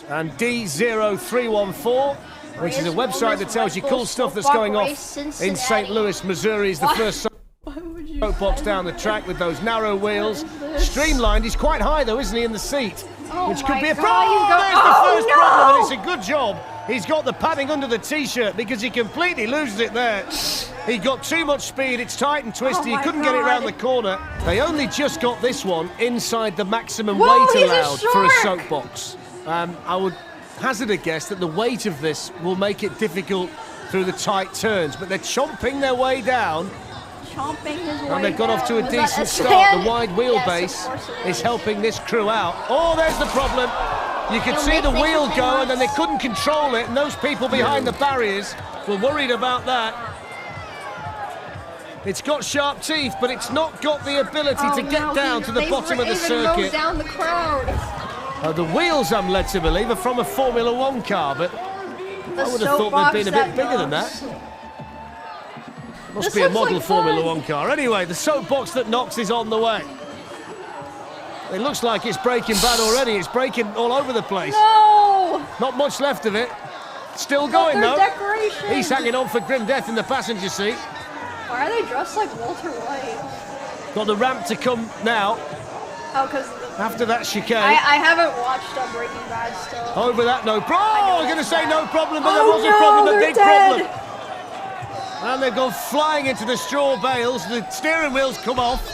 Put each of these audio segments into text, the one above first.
and D0314, which is a website that tells you cool stuff that's going off in St. Louis, Missouri. Is the first soapbox down the track with those narrow wheels. Streamlined. He's quite high though, isn't he, in the seat? Which could be a problem. There's the first problem, and it's a good job. He's got the padding under the t-shirt because he completely loses it there. He got too much speed, it's tight and twisty, he couldn't get it around the corner. They only just got this one inside the maximum weight allowed for a soapbox. I would hazard a guess that the weight of this will make it difficult through the tight turns, but they're chomping their way down. And they've got off to a decent start. The wide wheelbase is helping this crew out. Oh, there's the problem. You could see the wheel go and then they couldn't control it, and those people behind the barriers were worried about that. It's got sharp teeth, but it's not got the ability to get down to the bottom of the circuit. Down the crowd. The wheels, I'm led to believe, are from a Formula 1 car, but I would have thought they'd been a bit bigger than that. Must be a model Formula 1 car. Anyway, the soapbox that knocks is on the way. It looks like it's Breaking Bad already. It's breaking all over the place. No! Not much left of it. Still going though. He's hanging on for grim death in the passenger seat. Why are they dressed like Walter White? Got the ramp to come now. Oh, because after that chicane. I haven't watched Breaking Bad still. Over that, no problem. I was going to say no problem, but there was a problem, a big problem. And they've gone flying into the straw bales. The steering wheels come off.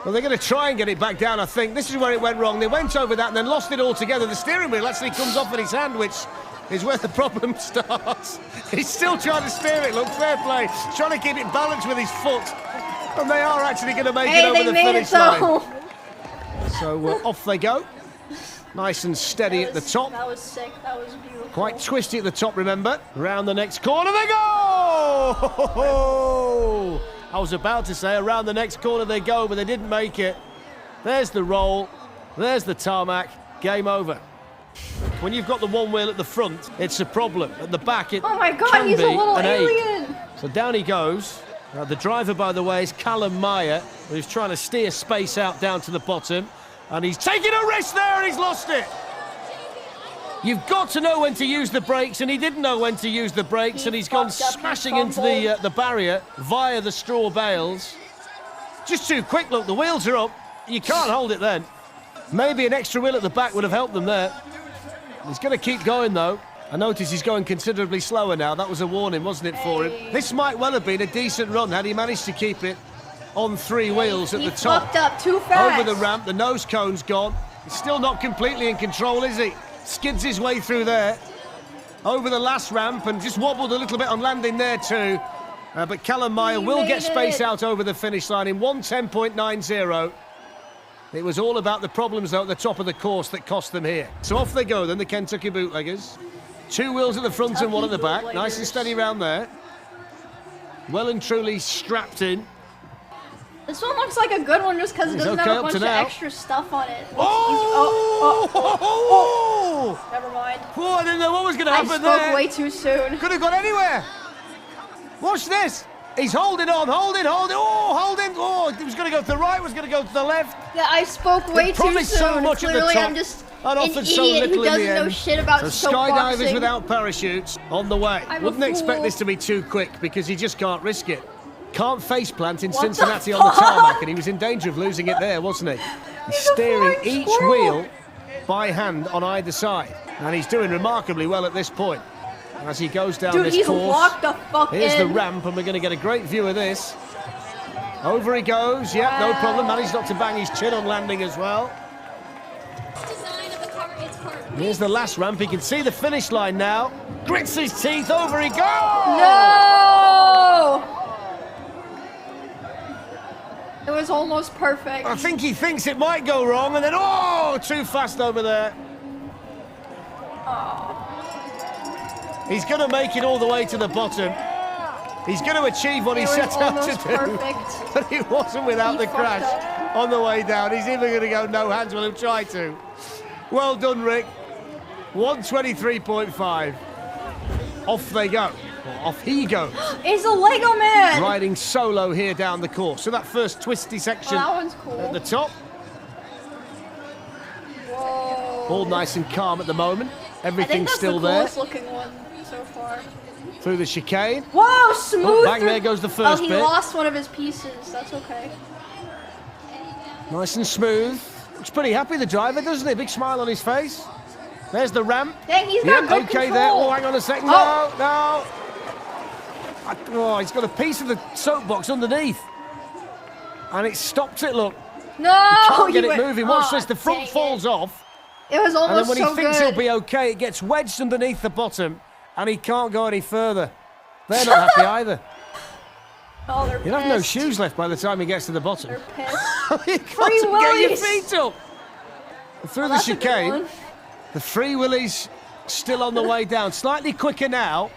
Well, they're going to try and get it back down, I think. This is where it went wrong. They went over that and then lost it altogether. The steering wheel actually comes off in his hand, which is where the problem starts. He's still trying to steer it, look, fair play. He's trying to keep it balanced with his foot. And they are actually going to make it over the finish line. So off they go. Nice and steady at the top. That was sick, that was beautiful. Quite twisty at the top, remember. Around the next corner they go! I was about to say around the next corner they go, but they didn't make it. There's the roll, there's the tarmac, game over. When you've got the one wheel at the front, it's a problem. At the back, it oh my God, can he's be a little an alien. ache. So down he goes. The driver, by the way, is Callum Meyer, who's trying to steer space out down to the bottom. And he's taking a risk there and he's lost it. You've got to know when to use the brakes, and he didn't know when to use the brakes, and he's gone smashing into the barrier via the straw bales. Just too quick, look, the wheels are up. You can't hold it then. Maybe an extra wheel at the back would have helped them there. He's going to keep going, though. I notice he's going considerably slower now. That was a warning, wasn't it, for him? This might well have been a decent run had he managed to keep it on three wheels at the top. He fucked up too fast. Over the ramp, the nose cone's gone. He's still not completely in control, is he? Skids his way through there. Over the last ramp and just wobbled a little bit on landing there too. But Callum Meyer will get space out over the finish line in 1:10.90. It was all about the problems, though, at the top of the course that cost them here. So off they go, then, the Kentucky bootleggers. Two wheels at the front and one at the back. Nice and steady round there. Well and truly strapped in. This one looks like a good one just because it doesn't have a bunch of extra stuff on it. Never mind. Oh, I didn't know what was going to happen there. I spoke way too soon. Could have gone anywhere. Watch this. He's holding on, holding. Oh, holding. Oh, he was going to go to the right, was going to go to the left. Yeah, I spoke way too soon. So much Clearly, at the top. I'm just and an idiot who doesn't know shit about so skydivers without parachutes on the way. Wouldn't expect this to be too quick because you just can't risk it. Can't face plant in Cincinnati on the tarmac, and he was in danger of losing it there, wasn't he? He's steering each wheel by hand on either side, and he's doing remarkably well at this point. As he goes down this course, locked the fuck here's in. the ramp, and we're going to get a great view of this. Over he goes, yep, no problem. Managed not to bang his chin on landing as well. Here's the last ramp. He can see the finish line now. Grits his teeth. Over he goes. No! It was almost perfect. I think he thinks it might go wrong, and then, oh, too fast over there. Oh. He's going to make it all the way to the bottom. He's going to achieve what he set out to do. But he wasn't without the crash on the way down. He's even going to go no hands. Well, he'll try to. Well done, Rick. 123.5. Off they go. Off he goes. It's a Lego man! Riding solo here down the course. So that first twisty section that one's cool. at the top. Whoa. All nice and calm at the moment. Everything's still there. I think that's the coolest looking one so far. Through the chicane. Whoa, smooth. Oh, bang, there goes the first bit. Oh, he lost one of his pieces. That's okay. Nice and smooth. Looks pretty happy, the driver, doesn't he? Big smile on his face. There's the ramp. Dang, he's got good okay control. there. Oh, hang on a second. Oh. No. Oh, he's got a piece of the soapbox underneath. And it stopped it, look. No! You can't get it moving. Watch this. The front falls off. It was almost so good. And then when he thinks he'll be okay, it gets wedged underneath the bottom. And he can't go any further. They're not happy either. Oh, they're pissed. He'll have no shoes left by the time he gets to the bottom. They're pissed. You can't get your feet up. Through the chicane. The free willies still on the way down. Slightly quicker now.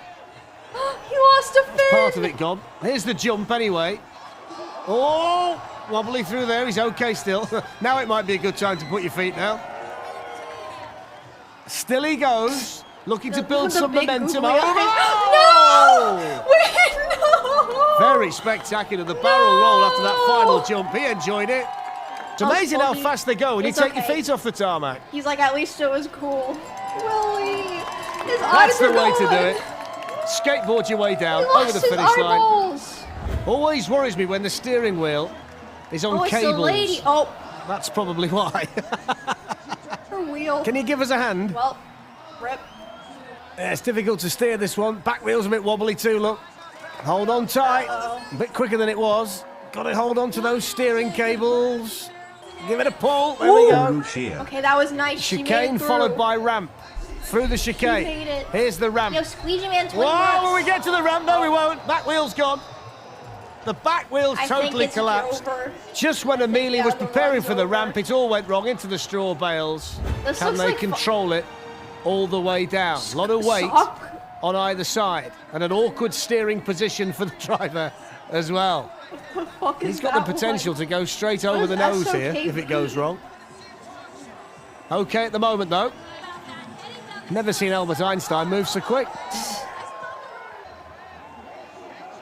He lost a fin. That's part of it gone. Here's the jump anyway. Oh, wobbly through there. He's okay still. Now it might be a good time to put your feet down. Still he goes. Looking to build some momentum. No! Wait, no! Very spectacular. The barrel roll after that final jump. He enjoyed it. It's amazing how fast they go when you take your feet off the tarmac. He's like, at least it was cool. Willie! His That's eyes are the way to gone. do it. Skateboard your way down He over lost the his finish line. eyeballs. Always worries me when the steering wheel is on It's cables. the lady. Oh. That's probably why. Her wheel. Can you give us a hand? Well, rip. Yeah, it's difficult to steer this one. Back wheel's a bit wobbly too, look. Hold on tight. A bit quicker than it was. Got to hold on to those steering cables. Give it a pull. There we go. Okay, that was nice. Chicane followed by ramp. Through the chicane. She made it. Here's the ramp. Yo, Squeegee Man 20 Whoa, when we get to the ramp, no we won't. Back wheel's gone. The back wheel's totally collapsed. Just when Amelia was preparing for the ramp, it all went wrong into the straw bales. Can they control it all the way down? A lot of weight on either side. And an awkward steering position for the driver as well. He's got the potential to go straight over the nose here if it goes wrong. Okay at the moment though. Never seen Albert Einstein move so quick.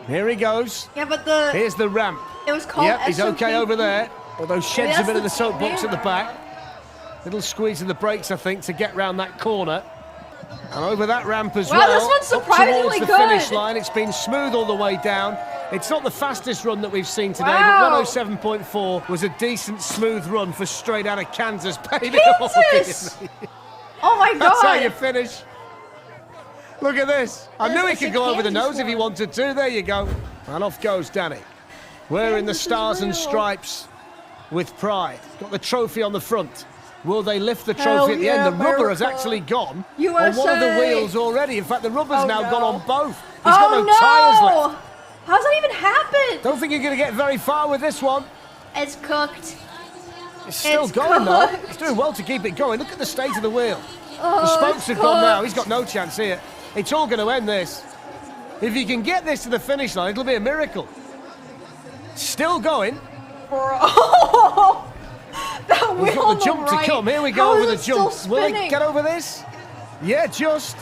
Here he goes. Yeah, but here's the ramp. It was called Yep, he's okay over there. Although sheds a bit of the soapbox at the back. Little squeeze of the brakes, I think, to get round that corner. And over that ramp as well. Wow, this one's surprisingly towards the finish line. It's been smooth all the way down. It's not the fastest run that we've seen today, but 107.4 was a decent, smooth run for straight out of Kansas, baby. Kansas! Oh my God! That's how you finish. Look at this. I knew he could go over the nose if he wanted to. There you go. And off goes Danny. Wearing the stars and stripes with pride. Got the trophy on the front. Will they lift the trophy at the end? The rubber has actually gone on one of the wheels already. In fact, the rubber's now gone on both. He's got no tyres left. How's that even happen? Don't think you're going to get very far with this one. It's cooked. It's still going though. He's doing well to keep it going. Look at the state of the wheel. The spokes have gone now. He's got no chance here. It's all going to end this. If you can get this to the finish line, it'll be a miracle. Still going. Bro. That We've got the jump to come. Here we go with the jump. Will he get over this? Yeah, just.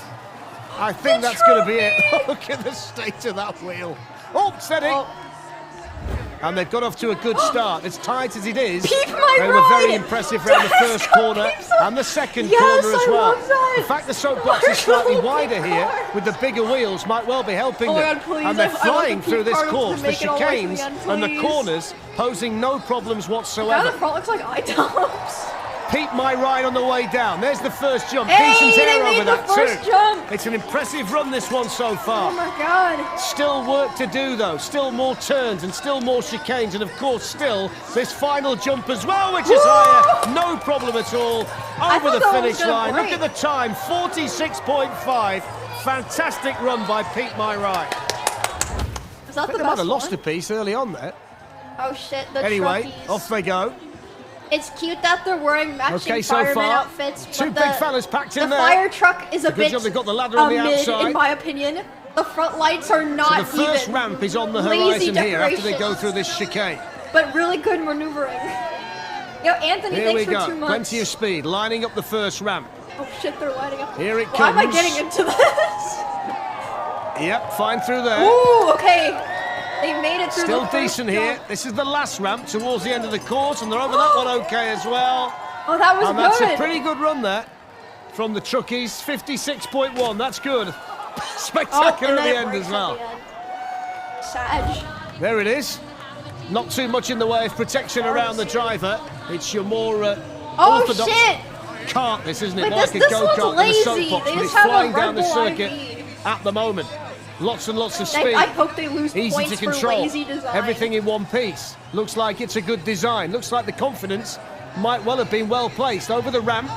I think that's going to be it. Look at the state of that wheel. Oh, steady. And they've got off to a good start. As tight as it is, they were very impressive around the first corner and the second corner as well. The fact the soapbox is slightly wider here with the bigger wheels might well be helping them. And they're flying through this course. The chicanes and the corners posing no problems whatsoever. The front looks like eye-dumps. Peep my ride on the way down. There's the first jump. Decent air over that too. It's an impressive run, this one so far. Oh my God. Still work to do though. Still more turns and still more chicanes, and of course still this final jump as well, which is higher. No problem at all. Over the finish line. Look at the time, 46.5. Fantastic run by Peep my ride. Is that they might have lost a piece early on there. Oh shit, the Anyway, truckies. off they go. It's cute that they're wearing matching fireman outfits. Two big fellas packed in there. The fire truck is a bit they've got the ladder on the outside. in my opinion. The front lights are not so the first ramp is on the horizon here after they go through this chicane. But really good maneuvering. Yo, Anthony, here thanks for 2 we go. months. Plenty of speed, lining up the first ramp. Oh shit, they're lining up. Here it comes. Why am I getting into this? Yep, fine through there. Ooh, okay. They made it through Still the decent here. This is the last ramp towards the end of the course, and they're over that one okay as well. Oh, that was and good. That's a pretty good run there from the Truckies. 56.1. That's good. Spectacular at the end as well. Sag. There it is. Not too much in the way of protection around the driver. It's your more orthodox kart, this, isn't it? Wait, like this a go-kart one's with a lazy. soapbox, They but just it's have a flying Red down the Bull circuit IV. at the moment. Lots and lots of speed. I hope they lose Easy points to for control. lazy design. Everything in one piece. Looks like it's a good design. Looks like the confidence might well have been well placed over the ramp.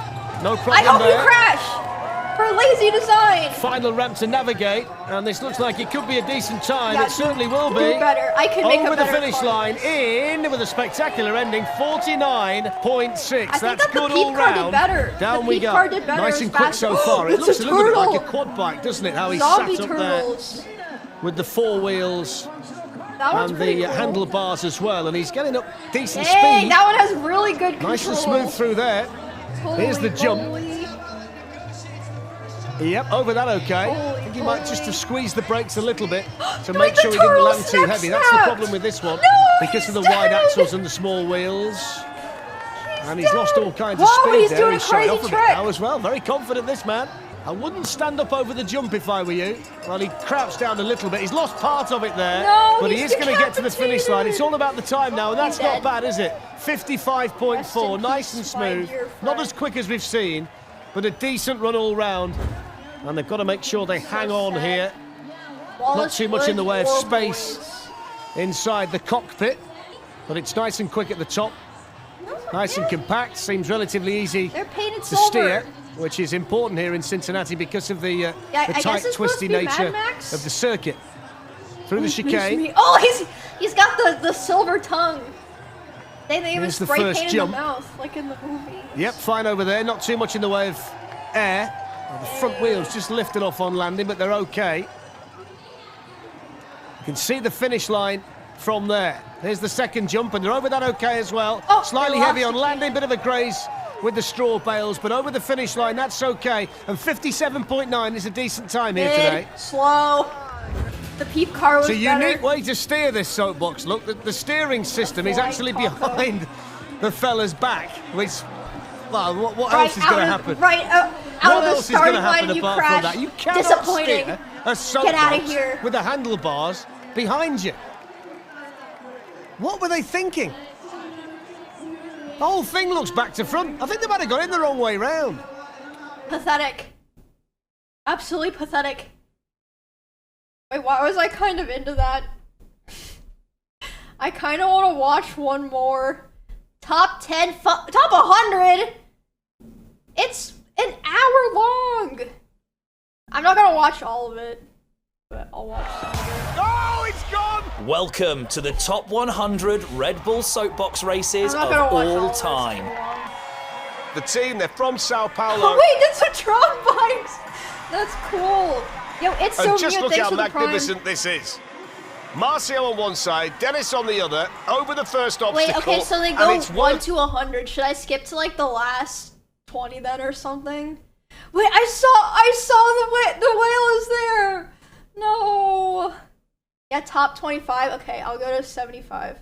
No problem I hope there. you crash for lazy design. Final ramp to navigate, and this looks like it could be a decent time. Yeah, it certainly will be. Do better. I can make over a the better finish car. line, in with a spectacular ending, 49.6. That's that the good Peep all car did round. better. Down The we Peep go. car did better. Nice It and was quick fast. so far. It It's looks a a little bit like a turtle. quad bike, doesn't it? How he Zombie sat up turtles. there with the four wheels That one's and pretty the cool. handlebars as well, and he's getting up decent Dang, speed. that one has really good control. Nice and smooth through there. Here's the jump. Holy. Yep, over that okay. Holy I think he might just have squeezed the brakes a little bit to Like make the sure he didn't turtle land too heavy. That's the snapped. problem with this one. No, because of the he's wide dead. axles and the small wheels. And he's lost all kinds of Whoa, speed he's there. doing a He's showing crazy off a bit trick. now as well. Very confident, this man. I wouldn't stand up over the jump if I were you. Well, he crouched down a little bit. He's lost part of it there. No, but he he's is going to get to the finish line. decapitated. It's all about the time now, and that's He's not dead. bad, is it? 55.4, Rest in nice peace, and my smooth. dear Not friend. as quick as we've seen, but a decent run all round. And they've got to make sure they hang on sad. here. Not too much in the way of space inside the cockpit, but it's nice and quick at the top. Nice and compact, seems relatively easy They're painted to silver. steer, which is important here in Cincinnati because of the I guess tight, it's twisty supposed to be Mad nature Max? of the circuit. Through the chicane. Oh, he's got the silver tongue. They even Here's the spray first painted jump. the mouth, like in the movie. Yep, fine over there. Not too much in the way of air. The front wheels just lifted off on landing, but they're okay. You can see the finish line from there. There's the second jump, and they're over that okay as well. Oh, Slightly they heavy lost on landing, bit of a graze with the straw bales, but over the finish line, that's okay. And 57.9 is a decent time here today. Slow. The Peep car was It's a better. unique way to steer this Soapbox. Look, the steering system is actually behind the fella's back, which, well, what else is going to happen? Right out What of the else is going to starting line happen and you apart crash. from that? You cannot Disappointing. steer a Soapbox Get out of here. with the handlebars behind you. What were they thinking? The whole thing looks back to front. I think they might have got in the wrong way round. Pathetic. Absolutely pathetic. Wait, why was I kind of into that? I kind of want to watch one more. Top 10, top 100? It's an hour long. I'm not gonna watch all of it, but I'll watch some of it. Oh, it's gone! Welcome to the top 100 Red Bull Soapbox races I'm of not gonna watch all all of this. time. The team, they're from Sao Paulo. Oh wait, that's a Tron bikes. That's cool. Yo, it's so And just weird. look Thanks how for the prime. magnificent this is. Marcio on one side, Dennis on the other, over the first obstacle. Wait, okay, so they and go it's 1 to 100. Should I skip to like the last 20 then or something? Wait, I saw the whale is there. No. Yeah, top 25. Okay, I'll go to 75.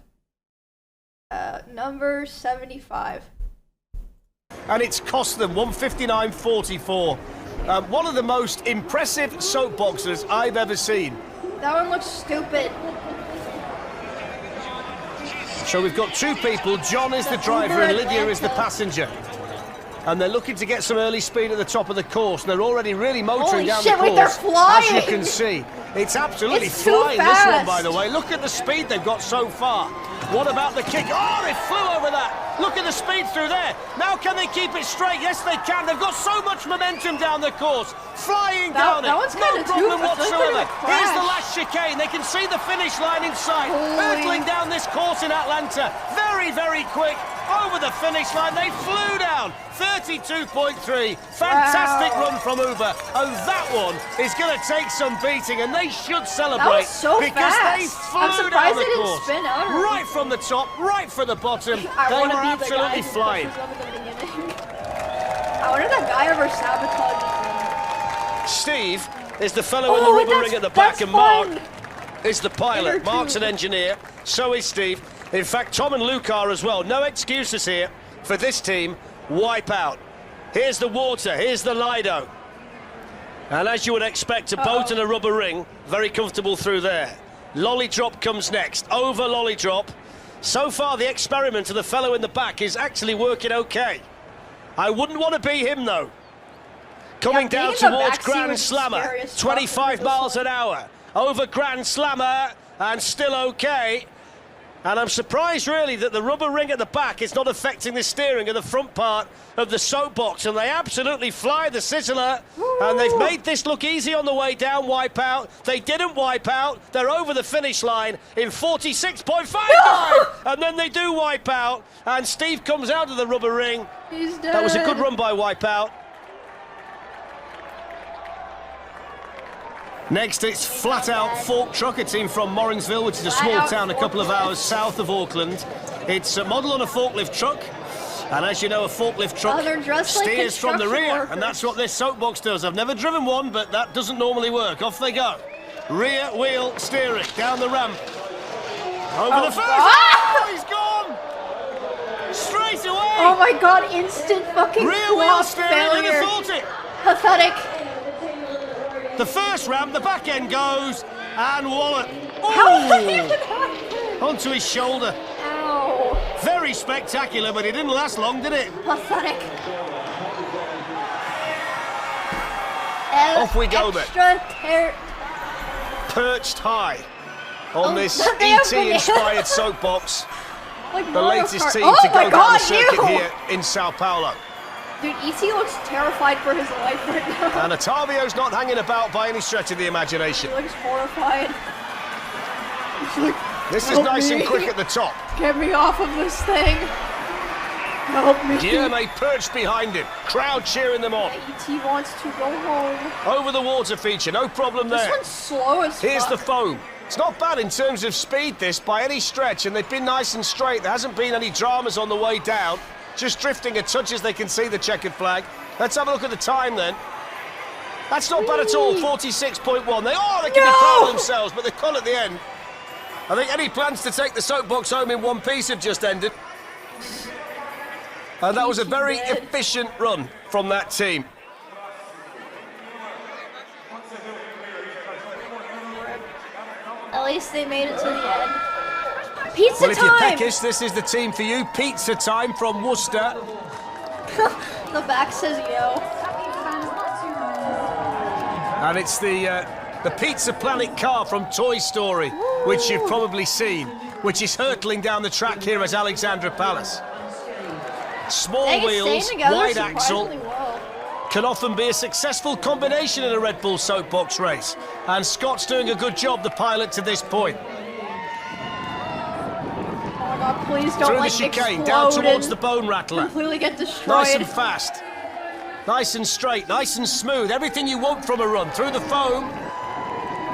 Number 75. And it's cost them 159.44. One of the most impressive soapboxers I've ever seen. That one looks stupid. So we've got two people. John is the driver and Lydia is the passenger. And they're looking to get some early speed at the top of the course. They're already really motoring Holy down shit, the wait, they're course, flying! as you can see. It's absolutely It's too flying, this one, fast. by the way. Look at the speed they've got so far. What about the kick? Oh, they flew over that. Look at the speed through there. Now can they keep it straight? Yes, they can. They've got so much momentum down the course. Flying down that it. one's No kinda problem too- I feel like they're whatsoever. gonna Here's the crash. last chicane. They can see the finish line in sight. Holy. Hurtling down this course in Atlanta. Very, very quick. Over the finish line. They flew down. 32.3. Fantastic Wow. run from Uber. And that one is going to take some beating, and they should celebrate. That was so because they fast. flew I'm down surprised the they didn't course. spin out. Right from the top, right from the bottom. I They want were to be the guy absolutely who flying. pushes them in the beginning. I wonder if that guy ever sabotaged Steve is the fellow in Oh, the rubber that's- ring at the back, that's and Mark fun. is the pilot. They're Mark's two. an engineer, so is Steve. In fact, Tom and Luke are as well. No excuses here for this team. Wipeout. Here's the water, here's the Lido. And as you would expect, a boat and a rubber ring, very comfortable through there. Lolly drop comes next, over lolly drop. So far, the experiment of the fellow in the back is actually working okay. I wouldn't want to be him, though. Coming down towards Grand Slammer, 25 miles an hour. Over Grand Slammer, and still okay. And I'm surprised, really, that the rubber ring at the back is not affecting the steering of the front part of the Soapbox. And they absolutely fly the Sizzler. And they've made this look easy on the way down, Wipeout. They didn't wipe out. They're over the finish line in 46.5 time. And then they do wipe out. And Steve comes out of the rubber ring. He's dead. That was a good run by Wipeout. Next, it's Flat Out Fork Truck, a team from Morrinsville, which is a small town a couple of hours south of Auckland. It's a model on a forklift truck, and as you know, a forklift truck steers from the rear, and that's what this Soapbox does. I've never driven one, but that doesn't normally work. Off they go. Rear wheel steering, down the ramp. Over the first. Oh, he's gone! Straight away! Oh my god, instant fucking rear wheel steering, failure. who'd have thought it? Pathetic. The first ramp, the back end goes, and wallop. How did that even happen? Onto his shoulder. Ow. Very spectacular, but it didn't last long, did it? Pathetic. Off we go then. Perched high on this ET-inspired Soapbox. Like The latest team to go down the circuit here in Sao Paulo. Dude, ET looks terrified for his life right now. And Otavio's not hanging about by any stretch of the imagination. He looks horrified. He's like, This is nice and quick at the top. Get me off of this thing. Help me. Guillermo perched behind him. Crowd cheering them on. ET wants to go home. Over the water feature, no problem there. This one's slow as Here's fuck. the foam. It's not bad in terms of speed, this, by any stretch, and they've been nice and straight. There hasn't been any dramas on the way down. Just drifting a touch as they can see the checkered flag. Let's have a look at the time then. That's not bad at all, 46.1. They can be proud of themselves, but they've gone at the end. I think any plans to take the Soapbox home in one piece have just ended. And that was a very efficient run from that team. At least they made it to the end. Pizza Well, if you're time! peckish, this is the team for you. Pizza time from Worcester. The back says yo. And it's the Pizza Planet car from Toy Story, which you've probably seen, which is hurtling down the track here at Alexandra Palace. Small wheels, wide axle, can often be a successful combination in a Red Bull Soapbox race. And Scott's doing a good job, the pilot, to this point. Oh my god, please don't Through like the chicane, explode down towards and the bone rattler. completely get destroyed. Nice and fast. Nice and straight, nice and smooth. Everything you want from a run. Through the foam.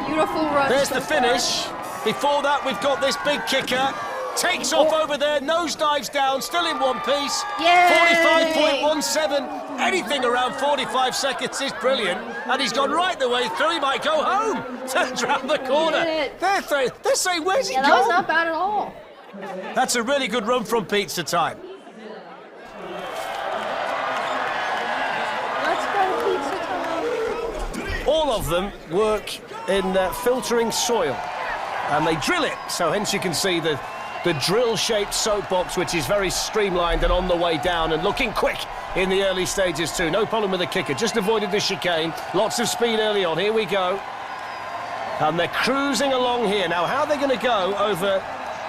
Beautiful run. There's the finish. Before that, we've got this big kicker. Takes off over there, nosedives down, still in one piece. Yay! 45.17. Anything around 45 seconds is brilliant. And he's gone right the way through. He might go home. Turns around the corner. They're saying, where's he that gone? was not bad at all. That's a really good run from Pizza Time. Let's go pizza time. All of them work in filtering soil. And they drill it. So hence you can see the drill-shaped Soapbox, which is very streamlined and on the way down and looking quick in the early stages too. No problem with the kicker, just avoided the chicane. Lots of speed early on, here we go. And they're cruising along here. Now, how are they going to go over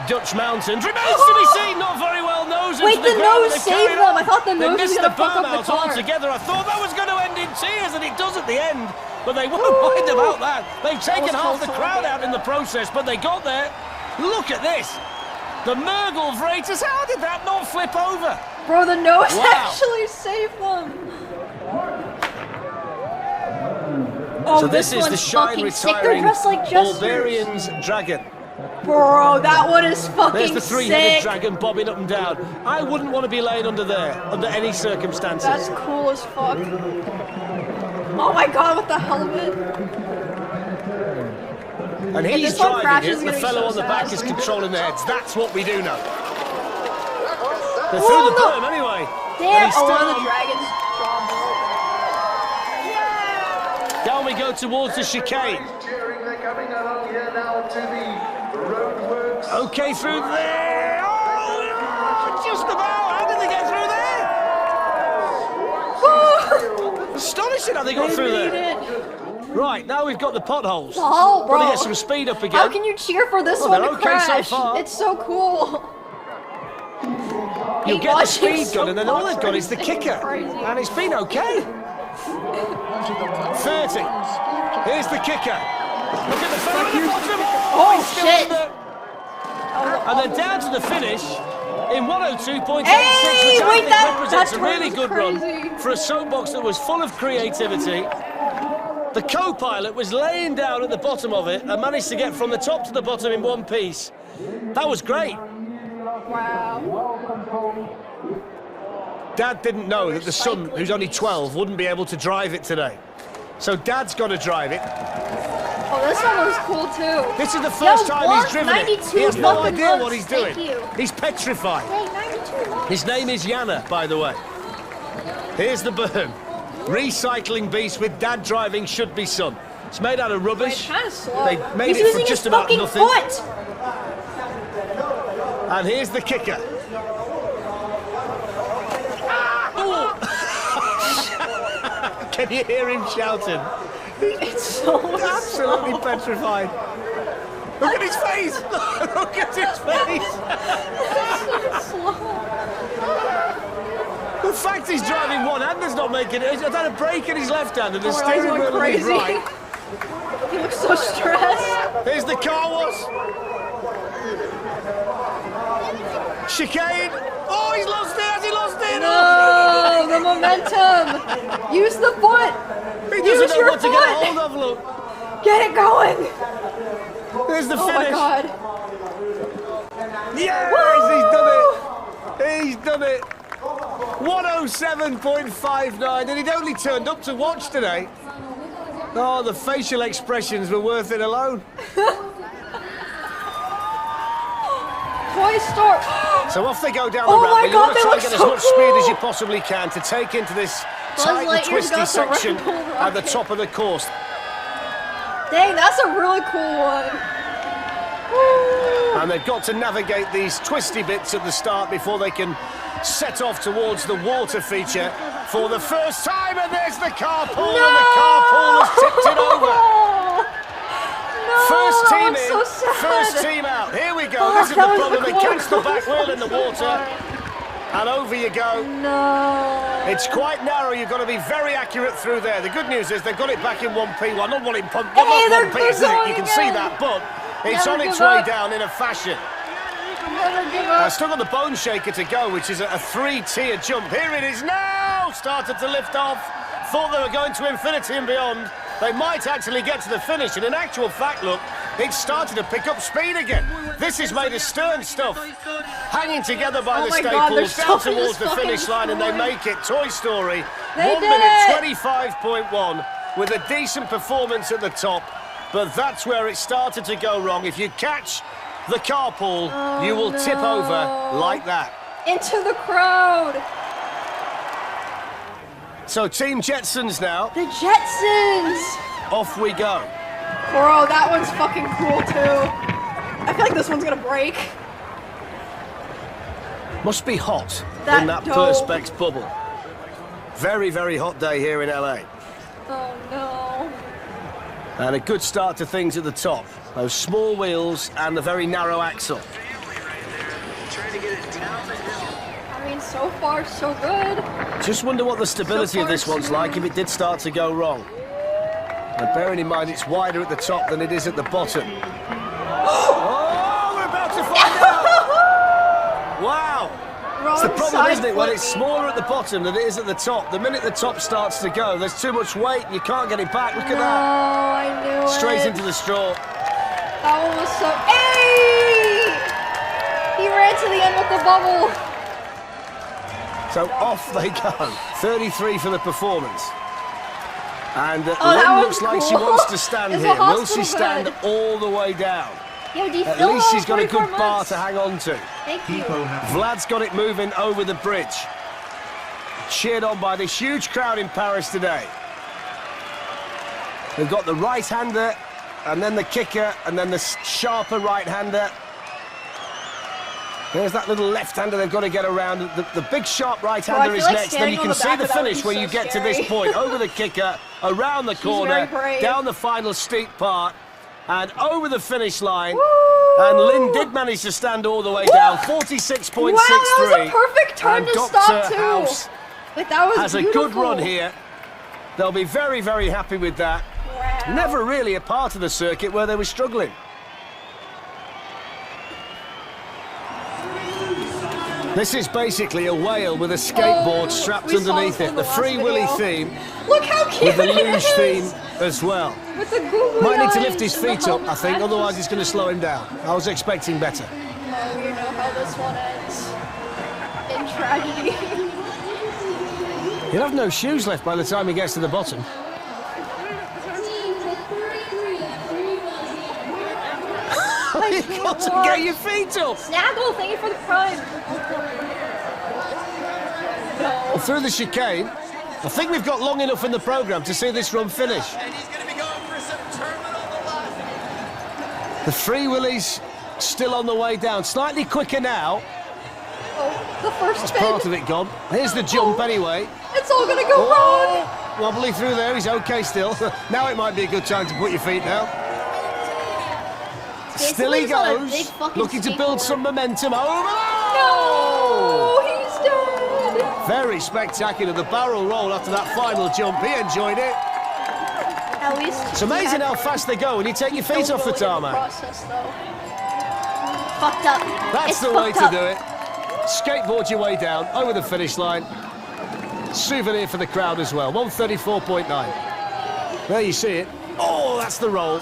Dutch mountains? Remains to be seen, not very well. Nose Wait, into the ground. nose saved them. I thought the nose was going to fuck up the missed the car. altogether. I thought that was going to end in tears, and it does at the end. But they won't mind about that. They've taken half the crowd out in the process, but they got there. Look at this. The Murgle Vraters, how did that not flip over? Bro, the nose Wow. actually saved them. Oh, So this is the one's Shine fucking sick. They're retiring dressed like jesters. Barbarian's Dragon. Bro, that one is fucking There's the three-headed sick. dragon bobbing up and down. I wouldn't want to be laying under there, under any circumstances. That's cool as fuck. Oh my god, with the helmet. And he's this one driving crashes, it, it's the gonna be fellow so on the sad. back is controlling the heads. That's what we do know. They're through the berm anyway. Damn! he's Oh, still one of on. the dragons dropped. Down we go towards the chicane. Okay, through there. Oh, just about. How did they get through there? Astonishing how they got through Made there. it. Right, now we've got the potholes. Oh, bro. Got to get some speed up again. How can you cheer for this Well, one they're to okay so crash? far. It's so cool. You get the speed so gun, and then all they've got much. is the It's kicker. crazy. And it's been okay. 30. Here's the kicker. Look at the fellow at the bottom. Oh, he's still shit. under. And then down to the finish in 102.86, Hey, which I wait, think that represents a turn really was good crazy. run for a soapbox that was full of creativity. The co-pilot was laying down at the bottom of it and managed to get from the top to the bottom in one piece. That was great. Wow. Dad didn't know that the son, who's only 12, wouldn't be able to drive it today. So Dad's got to drive it. Oh, this one was cool too. This is the first Yo, time he's driven it. 92 He has no fucking idea months. what he's Thank doing. you. He's petrified. Hey, 92 months. His name is Yana, by the way. Here's the berm. Recycling beast with Dad driving should be son. It's made out of It's rubbish. kind of slow. They made He's it for using just his about fucking nothing. foot. And here's the kicker. Oh. Can you hear him shouting? It's so Absolutely petrified. Look at his face! Look at his face! slow. The fact he's driving one hand is not making it. He's had a brake in his left hand and the Oh my God, steering he's wheel going in his crazy. right. He looks so stressed. Here's the car wash. Chicane. Oh, he's lost it. Has he lost it? No, the momentum. Use the foot. He Use doesn't know your what to get a foot. hold of, look. Get it going. There's the Oh my finish. God. Yes, he's done it. He's done it. 107.59, and he'd only turned up to watch today. Oh, the facial expressions were worth it alone. Toy Store. So off they go down the Oh ramp. my But you God, want to they try and look get so as much speed as you cool. possibly can to take into this Buzz tight and Lightyear's twisty got the Red section Bull at the rocket. top of the course. Dang, that's a really cool one. Woo. And they've got to navigate these twisty bits at the start before they can set off towards the water feature for the first time. And there's the carpool, and the carpool has tipped it over. No, First that team one's in, so sad. first team out. Here we go. Oh, This is the that was problem. They the catch the coolest back wheel in the one so water, far. and over you go. No. It's quite narrow. You've got to be very accurate through there. The good news is they've got it back in 1P. Well, not one in pump. Hey, they're 1P, is it? going You can see again. that, but it's Never on its give way up. down in a fashion. Never give up. Still got the bone shaker to go, which is a three-tier jump. Here it is now. Started to lift off. Thought they were going to infinity and beyond. They might actually get to the finish. And in actual fact, look, it's started to pick up speed again. This is made of stern stuff. Hanging together by Oh the my God, they're staples down stopping towards this the finish fucking line, and they story. make it. Toy Story, They 1 did minute it. 25.1 with a decent performance at the top. But that's where it started to go wrong. If you catch the carpool, you will tip over like that. Into the crowd. So Team Jetsons now, The Jetsons. off we go. Bro, that one's fucking cool too. I feel like this one's gonna break. Must be hot That in that dome. Perspex bubble. Very, very hot day here in LA. Oh no. And a good start to things at the top. Those small wheels and the very narrow axle. I mean, so far so good. Just wonder what the stability of this one's like if it did start to go wrong. And bearing in mind it's wider at the top than it is at the bottom. Oh, we're about to find out! Wow! It's the problem, isn't it, when it's smaller at the bottom than it is at the top. The minute the top starts to go, there's too much weight and you can't get it back. Look at that. I knew Straight it. into the straw. That one was so... Hey! He ran to the end with the bubble. So off they go. 33 for the performance. And that Lynn was looks like she cool. wants to stand It's a here. Will she hospital stand bed. all the way down? Yo, do you At feel least those she's got a 24 good bar months? to hang on to. Thank you. Vlad's got it moving over the bridge. cheered on by this huge crowd in Paris today. They've got the right-hander, and then the kicker, and then the sharper right-hander. There's that little left-hander they've got to get around. The big sharp right-hander is next. Then you can see the finish when you get to this point. Over the kicker, around the corner, down the final steep part, and over the finish line. Woo! And Lynn did manage to stand all the way down, 46.63. Wow, that was a perfect turn to stop too. House But that was has beautiful. a good run here. They'll be very, very happy with that. Wow. Never really a part of the circuit where they were struggling. This is basically a whale with a skateboard strapped underneath it. The Free Willy theme. Look how cute with the it luge is. theme as well. With the googly Might need to eyes lift his and the feet up, I think, helmet. otherwise he's going to slow him down. I was expecting better. Oh, you know how this one ends. In tragedy. He'll have no shoes left by the time he gets to the bottom. You can't get your feet up. Snaggle, thank you for the prime. No. Through the chicane, I think we've got long enough in the programme to see this run finish. And he's going to be going for some terminal left. The Free Willies still on the way down. Slightly quicker now. Oh, the first That's spin. part of it gone. Here's the jump anyway. It's all gonna go wrong. Wobbly through there, he's okay still. Now it might be a good time to put your feet down. Still he Basically, he's on a goes, big fucking looking to build skateboard. some momentum. Over No, he's dead. Very spectacular, the barrel roll after that final jump. He enjoyed it. At least It's amazing how fast they go when you take your feet off the tarmac. Process, though. Fucked up. That's It's the way fucked to up. do it. Skateboard your way down, over the finish line. Souvenir for the crowd as well, 134.9. There you see it. Oh, that's the roll.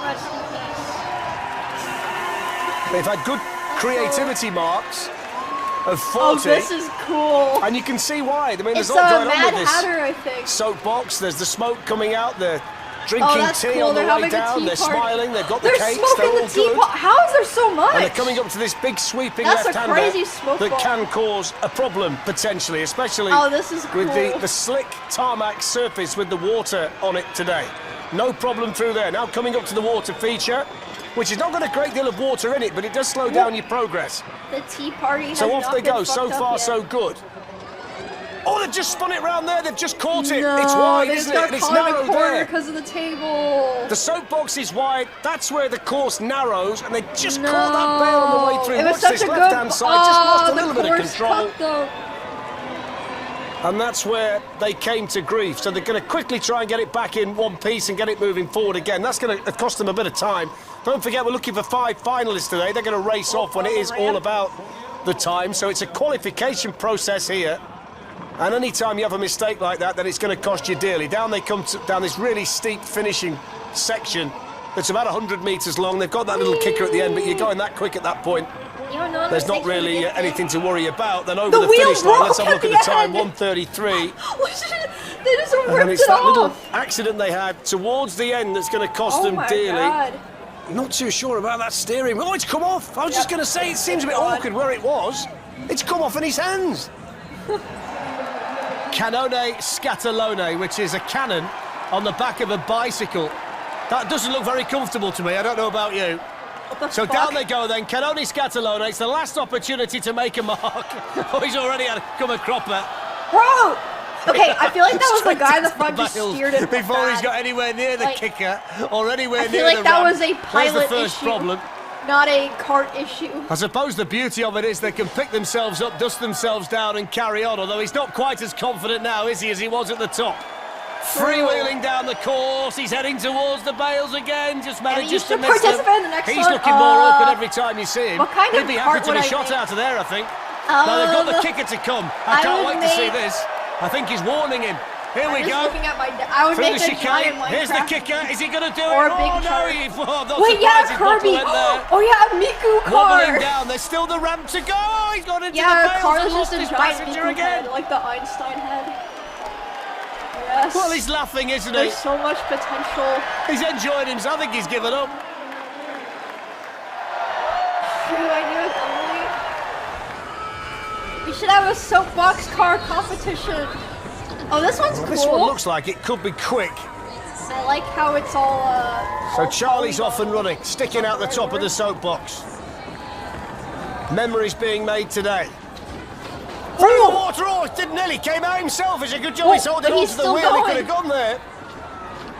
Rest in peace. They've had good creativity marks of 40. Oh, this is cool. And you can see why. I mean, there's It's a lot a going on Mad with this Hatter, I think. soapbox. There's the smoke coming out. They're Oh, drinking that's tea cool. on the They're way having a down. tea They're party. smiling. They've got the They're cakes. smoking They're all the good. teapot. How is there so much? And they're coming up to this big sweeping That's a left-hander crazy smoke that bomb. can cause a problem potentially, especially Oh, this is with cool. the slick tarmac surface with the water on it today. No problem through there. Now coming up to the water feature, which has not got a great deal of water in it, but it does slow down your progress. The tea party has So off not they been go. So fucked up far, yet. so good. Oh, they've just spun it round there. They've just caught it. No, It's wide, they isn't just it? got And it's caught in narrow the corner there. because of the table. The soapbox is wide. That's where the course narrows, and they just No. caught that bail on the way through. It was Watch such this a good. left-hand side. Just lost a the little bit of course control. cupped up. And that's where they came to grief. So they're going to quickly try and get it back in one piece and get it moving forward again. That's going to cost them a bit of time. Don't forget, we're looking for 5 finalists today. They're going to race off when it is all about the time. So it's a qualification process here. And any time you have a mistake like that, then it's going to cost you dearly. Down they come down this really steep finishing section that's about 100 metres long. They've got that little kicker at the end, but you're going that quick at that point. There's not really anything to worry about. Then over The the wheel finish line, let's have a broke look at at the the time, end. 1:33. They just And ripped it's it that little off. accident they had towards the end that's going to cost Oh them my dearly. God. Not too sure about that steering. Oh, it's come off. I was just going to say, it seems a bit awkward where it was. It's come off in his hands. Cannone Scatolone, which is a cannon on the back of a bicycle. That doesn't look very comfortable to me. I don't know about you. So fuck? down they go then. Cannone Scatolone. It's the last opportunity to make a mark. Oh, he's already come a cropper. Bro! Okay, I feel like that was the guy in the front Bails just steered it before he's bad. got anywhere near the Like, kicker or anywhere I near feel like the that ramp. was a There's pilot the first issue, problem. not a cart issue. I suppose the beauty of it is they can pick themselves up, dust themselves down and carry on, although he's not quite as confident now, is he, as he was at the top. Freewheeling down the course, he's heading towards the bails again, just manages to should miss them. participate in the next He's one. looking more awkward every time you see him. What kind He'd of be happy cart to be would I shot make? out of there, I think. No, they've got the kicker to come. I I can't would wait to see make- this. I think he's warning him. Here we I'm just go. looking at my I would Through make the a giant chicane. Here's the Minecraft. kicker. Is he going to do Or it? a big Oh, no. shark. I'm not Wait, yeah, surprised his bottle Kirby. went there. Oh yeah, a Miku Wobbling car. down, there's still the ramp to go. Oh, he's gone into Yeah, the bails Carl and is lost just a his giant passenger Miku again. head, like the Einstein head. Yes. Well, he's laughing, isn't he? There's so much potential. He's enjoying himself. I think he's given up. Shoot, I knew it, Emily. You should have a soapbox car competition. Oh, this one's cool. This one looks like it could be quick. I like how it's all, So Charlie's off and running, sticking out the top of the soapbox. Memories being made today. Through the water, oh, it didn't nearly came out himself. It's a good job he's holding onto the wheel. He could have gone there.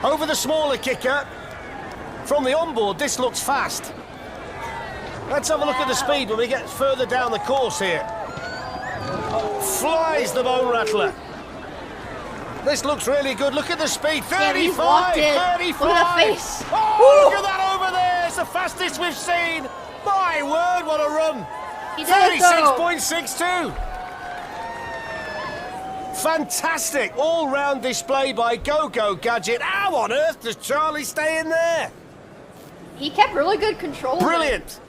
Over the smaller kicker. From the onboard, this looks fast. Let's have a look at the speed when we get further down the course here. Flies the bone rattler. This looks really good. Look at the speed. 35, 35. Look at the face. Oh, look at that over there. It's the fastest we've seen. My word, what a run. 36.62. Fantastic all-round display by Go-Go Gadget. How on earth does Charlie stay in there? He kept really good control. Brilliant.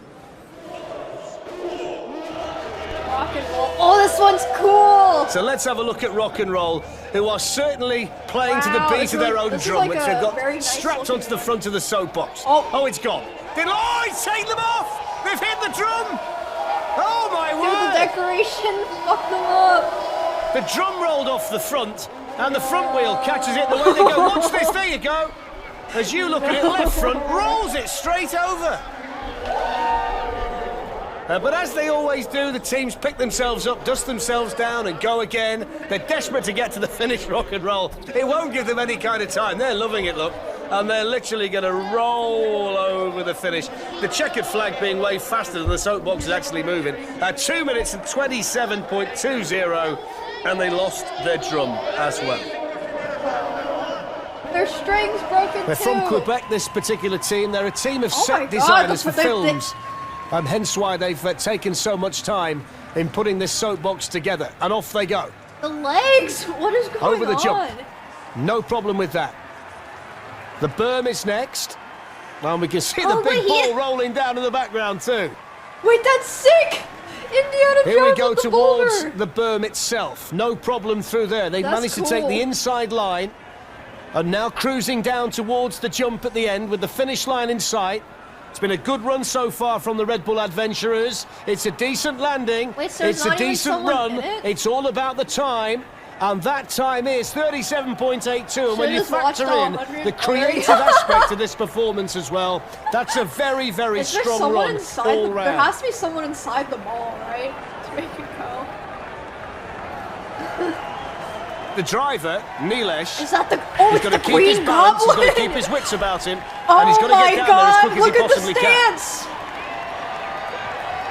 Rock and roll. Oh, this one's cool. So let's have a look at Rock and Roll, who are certainly playing to the beat of their own drum, like which they've got strapped onto the front of the soapbox. Oh, it's gone. Oh, he's taken them off. They've hit the drum. Oh, my word. The decoration fucked them up. The drum rolled off the front, and the front wheel catches it the way they go. Watch this, there you go. As you look at it, left front rolls it straight over. But as they always do, the teams pick themselves up, dust themselves down and go again. They're desperate to get to the finish, Rock and Roll. It won't give them any kind of time. They're loving it, look. And they're literally going to roll over the finish. The checkered flag being way faster than the soapbox is actually moving. 2 minutes and 27.20, and they lost their drum as well. Their string's broken. They're from Quebec, this particular team. They're a team of set designers for films. And hence why they've taken so much time in putting this soapbox together. And off they go. The legs! What is going on? Over the jump. No problem with that. The berm is next. And we can see the big ball rolling down in the background too. Wait, that's sick! Indiana Jones. Here we go towards boulder. the berm itself. No problem through there. They've managed to take the inside line. And now cruising down towards the jump at the end with the finish line in sight. It's been a good run so far from the Red Bull adventurers. It's a decent landing. Wait, so it's a decent run. It's all about the time. And that time is 37.82. And when you factor in the creative aspect of this performance as well, that's a very, very strong run all round. There has to be someone inside the ball, right? To make it go. The driver, Nilesh, is that the he's got to keep his balance, he's got to keep his wits about him, and he's got to get down there as quick as he possibly can.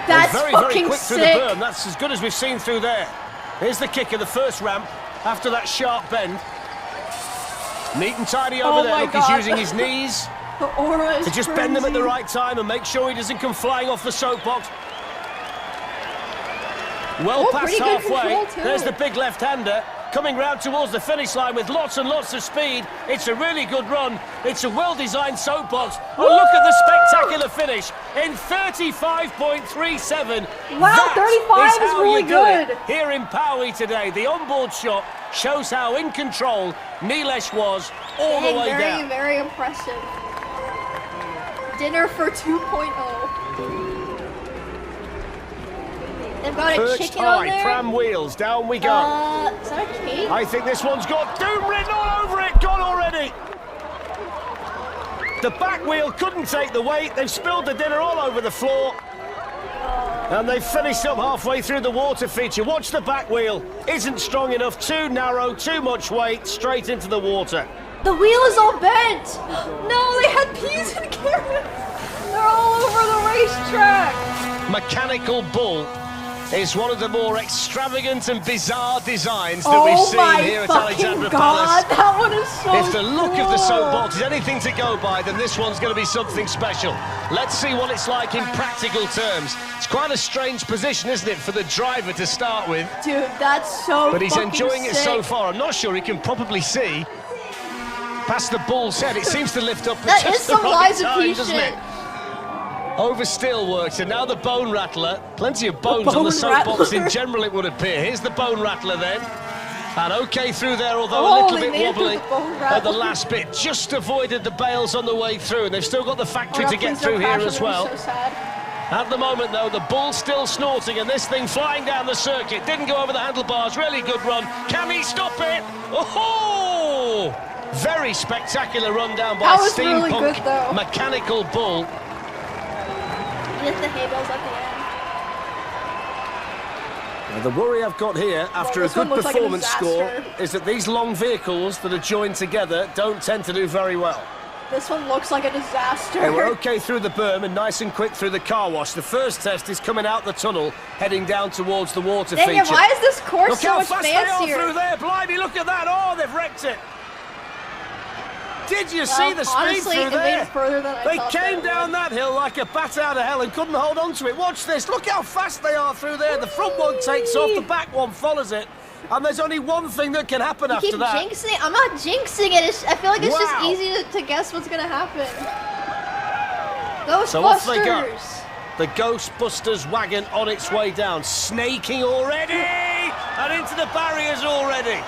That's very, fucking very quick sick. through the berm. That's as good as we've seen through there. Here's the kicker, the first ramp, after that sharp bend. Neat and tidy over there. Look, he's using his knees to just bend them at the right time and make sure he doesn't come flying off the soapbox. Well past halfway. There's the big left-hander. Coming round towards the finish line with lots and lots of speed. It's a really good run. It's a well-designed soapbox. Oh, look at the spectacular finish in 35.37. Wow, 35 is really good. Here in Paui today, the onboard shot shows how in control Nilesh was all the way down. Very impressive. Dinner for 2.0. They've got a chicken on there. Pram wheels, down we go. Is that a cake? I think this one's got doom written all over it. Gone already. The back wheel couldn't take the weight. They've spilled the dinner all over the floor. And they've finished up halfway through the water feature. Watch the back wheel. Isn't strong enough, too narrow, too much weight, straight into the water. The wheel is all bent. No, they had peas and carrots. They're all over the racetrack. Mechanical bull is one of the more extravagant and bizarre designs that we've seen here at Alexandra Palace. That one is so If the look of the soapbox is anything to go by, then this one's going to be something special. Let's see what it's like in practical terms. It's quite a strange position, isn't it, for the driver to start with? Dude, that's so But he's enjoying it sick. so far. I'm not sure he can probably see past the bull's head. It seems to lift up at That just is the some right Liza time, P doesn't shit. it? Over still works, and now the bone rattler. Plenty of bones on the soapbox in general, it would appear. Here's the bone rattler then. And okay through there, although a little bit wobbly at the last bit. Just avoided the bales on the way through, and they've still got the factory to get through here as well. So sad. At the moment, though, the bull's still snorting, and this thing flying down the circuit. Didn't go over the handlebars. Really good run. Can he stop it? Oh! Very spectacular run down by steampunk mechanical bull. He hit the hay bales at the end. Now, the worry I've got here, after a good performance score, is that these long vehicles that are joined together don't tend to do very well. This one looks like a disaster. They were okay through the berm and nice and quick through the car wash. The first test is coming out the tunnel, heading down towards the water feature. Dang it, why is this course so much fancier? Look how fast they are through there, blimey, look at that. Oh, they've wrecked it. Did you see the speed through there? They came down that hill like a bat out of hell and couldn't hold on to it. Watch this, look how fast they are through there. The front one takes off, the back one follows it. And there's only one thing that can happen after that. Jinxing? I'm not jinxing it. I feel like it's just easy to guess what's going to happen. Ghostbusters! So off they go. The Ghostbusters wagon on its way down. Snaking already! And into the barriers already.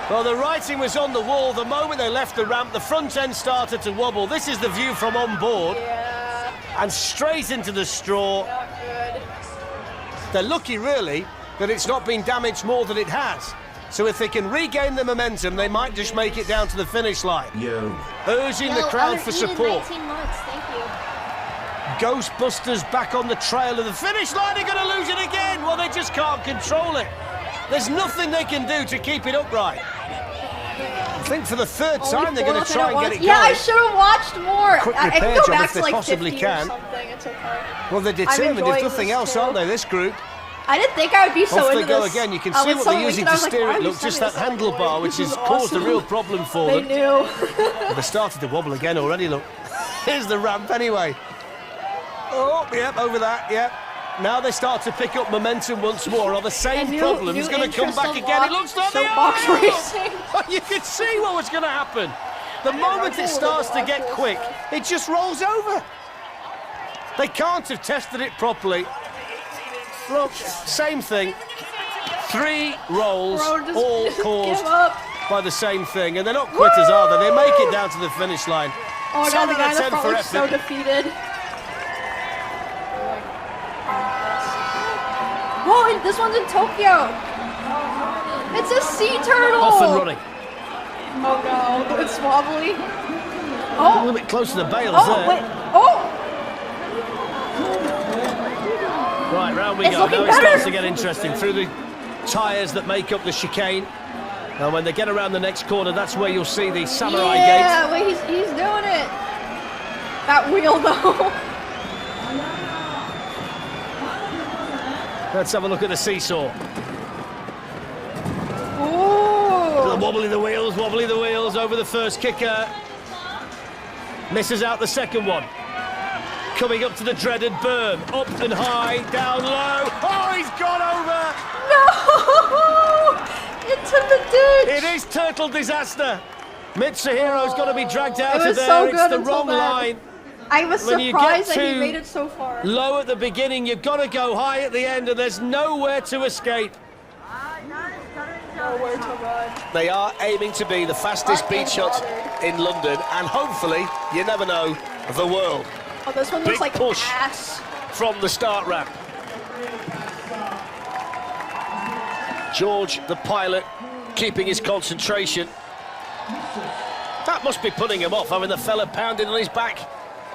Well, the writing was on the wall. The moment they left the ramp, the front end started to wobble. This is the view from on board. Yeah. And straight into the straw. Not good. They're lucky, really, that it's not been damaged more than it has. So if they can regain the momentum, they might just make it down to the finish line. Urging the crowd for support. 19 months, thank you. Ghostbusters back on the trail of the finish line. They're going to lose it again. Well, they just can't control it. There's nothing they can do to keep it upright. I think for the third time they're going to try and get it going. Yeah, I should have watched more. Quick I repair can go job back if to they like possibly 50 can. or something. It's okay. Well, they're determined, if nothing else, aren't they, this group? I didn't think I would be so Off into they go this. again. You can see what they're using to steer it. Look, just that handlebar, which has caused a real problem for them. They knew. They started to wobble again already, look. Here's the ramp anyway. Oh, yep, over that, yep. Now they start to pick up momentum once more. Are the same problems going to come back again? It looks like they are. You could see what was going to happen. The moment it starts to get quick, it just rolls over. They can't have tested it properly. Look, same thing. 3 rolls, all caused by the same thing. And they're not quitters, are they? They make it down to the finish line. Oh, no, the guy in the front looks so defeated. Whoa, this one's in Tokyo. It's a sea turtle. Off and running. Oh no, it's wobbly. A little bit close to the bales there. Wait. Oh! Right, round we go. Now it starts to get interesting. Through the tyres that make up the chicane. And when they get around the next corner, that's where you'll see the samurai gate. Yeah, wait, he's doing it. That wheel, though. Let's have a look at the seesaw. Ooh. Wobbly the wheels over the first kicker. Misses out the second one. Coming up to the dreaded berm. Up and high, down low. Oh, he's gone over! No! Into the ditch! It is turtle disaster. Mitsuhiro's got to be dragged out of there. So good, it's the wrong line. I was surprised that he made it so far. Low at the beginning, you've got to go high at the end, and there's nowhere to escape. Nowhere to run. They are aiming to be the fastest beach hut in London, and hopefully, you never know, the world. Oh, this one looks like push ass. From the start ramp. George, the pilot, keeping his concentration. That must be putting him off, having the fella pounding on his back.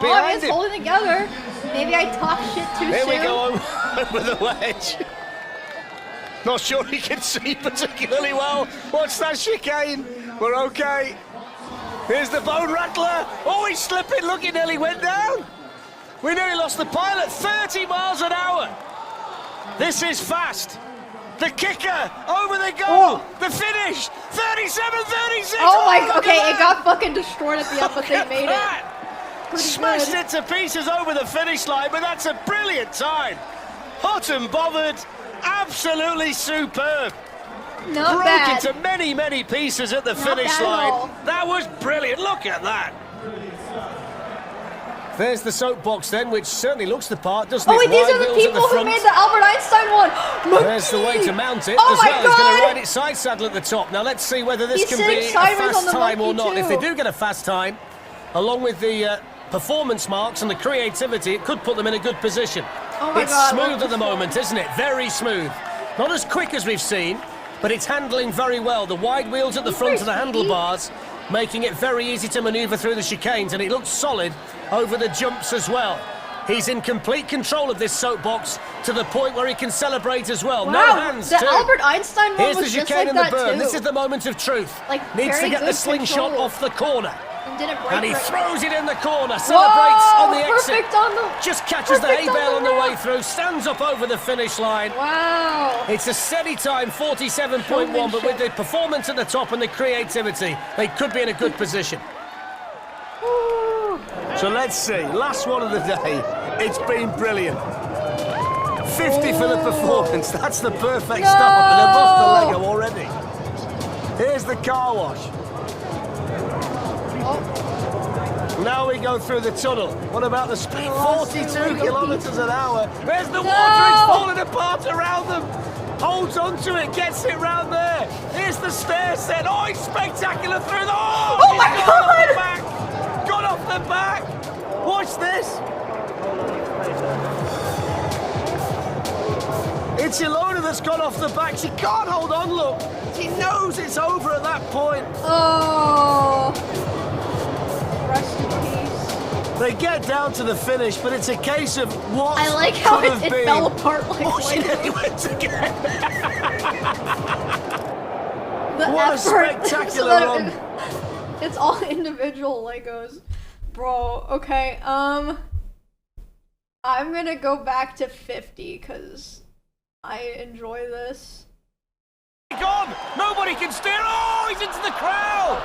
Oh, he's holding together. Maybe I talk shit too soon. Here we go over the wedge. Not sure he can see particularly well. What's that chicane? We're okay. Here's the bone rattler. Oh, he's slipping. Look, he nearly went down. We nearly lost the pilot. 30 miles an hour. This is fast. The kicker. Over they go. Oh. The finish. 37-36. Oh my god. Okay, it got fucking destroyed at the end, but they made it. Smashed it to pieces over the finish line, but that's a brilliant time. Hot and bothered. Absolutely superb. Not bad. Broke into many, many pieces at the finish line. That was brilliant. Look at that. There's the soapbox then, which certainly looks the part, doesn't it? Oh, wait, these are the people who made the Albert Einstein one. There's the way to mount it as well. God. He's going to ride it side saddle at the top. Now let's see whether this can be a fast time or not. If they do get a fast time, along with the performance marks and the creativity, it could put them in a good position. Oh my It's God, smooth look at the at moment, isn't it? Very smooth. Not as quick as we've seen, but it's handling very well. The wide wheels at the front of the handlebars, making it very easy to manoeuvre through the chicanes, and it looks solid over the jumps as well. He's in complete control of this soapbox to the point where he can celebrate as well. Wow, No hands, the too. Albert Einstein one Here's the was just chicane like and the that berm. too. This is the moment of truth. Like, Needs to very get the good slingshot control. off the corner. And didn't break And he right. throws it in the corner, celebrates Whoa, on the exit. perfect on the, Just catches the hay perfect bale on the ramp. way through, stands up over the finish line. Wow. It's a steady time, 47.1, but with the performance at the top and the creativity, they could be in a good position. Woo. So let's see, last one of the day. It's been brilliant. 50 for the performance. That's the perfect start, and they're off the Lego already. Here's the car wash. Now we go through the tunnel. What about the speed? 42 kilometers an hour. There's the water, it's falling apart around them. Holds onto it, gets it round there. Here's the stair set. Oh, it's spectacular through the... Oh my he's God! gone off the back. Gone off the back. Watch this. It's Ilona that's gone off the back. She can't hold on, look. She knows it's over at that point. Oh. Rest in peace. They get down to the finish, but it's a case of what I like how could have it been. fell apart like Oh, she Lego. nearly went to get The What a effort spectacular that run. It's all individual Legos. Bro, okay, I'm gonna go back to 50 because I enjoy this. Gone! Nobody can steer! Oh, he's into the crowd!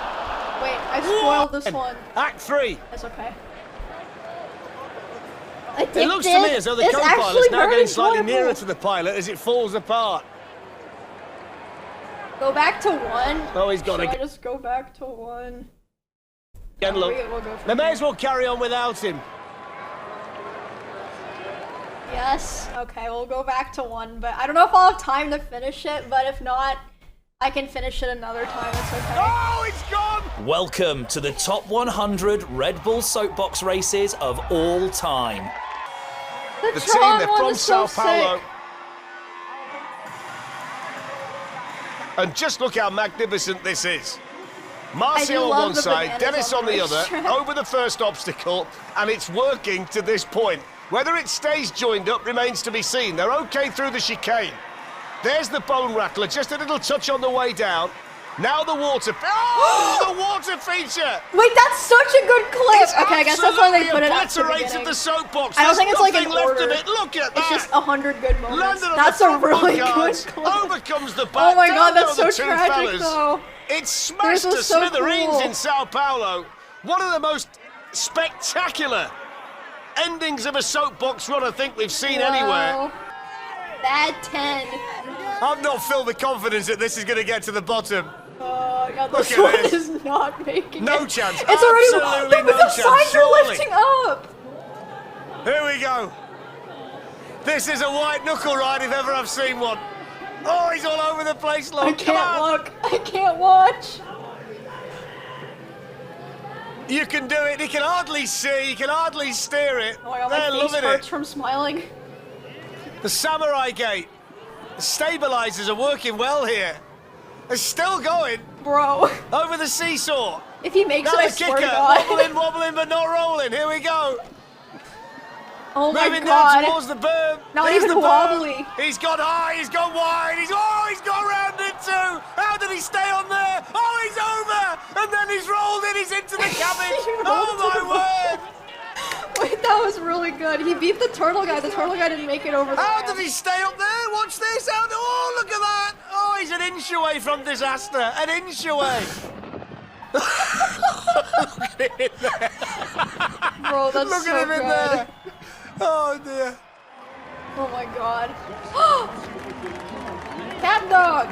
Wait, I spoiled this one. Act 3. That's okay. It looks to me as though the co-pilot's now getting slightly nearer to the pilot as it falls apart. Go back to 1. Oh, he's got Should to I just go back to 1? again, look. We'll go for They may two. as well carry on without him. Yes. Okay, we'll go back to 1, but I don't know if I'll have time to finish it, but if not, I can finish it another time. It's okay. Oh, it's gone! Welcome to the top 100 Red Bull Soapbox races of all time. The Tron team, they're one from is so Sao Paulo. sick. And just look how magnificent this is. I Marcio do on love one the side, bananas Dennis on the other, racetrack. over the first obstacle, and it's working to this point. Whether it stays joined up remains to be seen. They're okay through the chicane. There's the bone rattler, just a little touch on the way down. Now the water... Oh, the water feature! Wait, that's such a good clip. It's Okay, I guess that's why they put it at the obliterated beginning. the soapbox. I don't think it's like There's an nothing left order. of it. Look at that. It's just 100 good moments. Landed on That's the a front really good cards, clip. overcomes the back. Oh my God, down that's go the so two tragic fellas. though. It's smashed This to is so smithereens cool. in Sao Paulo. One of the most spectacular endings of a soapbox run I think we've seen anywhere. Wow. Bad 10. I've not filled the confidence that this is going to get to the bottom. Yeah, Look this at one this. is not making No it. chance. It's already Absolutely but no the chance, signs are surely. lifting up. Here we go. This is a white knuckle ride if ever I've seen one. Oh, he's all over the place, look. I Come can't on. look. I can't watch. You can do it. He can hardly see. He can hardly steer it. Oh my God, They're my face loving hurts it. from smiling. The samurai gate. The stabilizers are working well here. They're still going Bro, over the seesaw. if he makes Now it, I the swear to kicker. God. Wobbling, but not rolling. Here we go. Oh my Moving down God. towards the berm. Not There's even the berm. wobbly. He's gone high. He's gone wide. He's gone round it too. How did he stay on there? Oh, he's over. And then he's rolled in. He's into the cabin. He rolled Oh to the my word. Wait, that was really good. He beat the turtle guy. The turtle guy didn't make it over the How ramp. did he stay up there? Watch this. Oh, look at that. Oh, he's an inch away from disaster. An inch away. Look at him there. Bro, that's Look so at him in good. there. Oh, dear. Oh my God. Cat dog.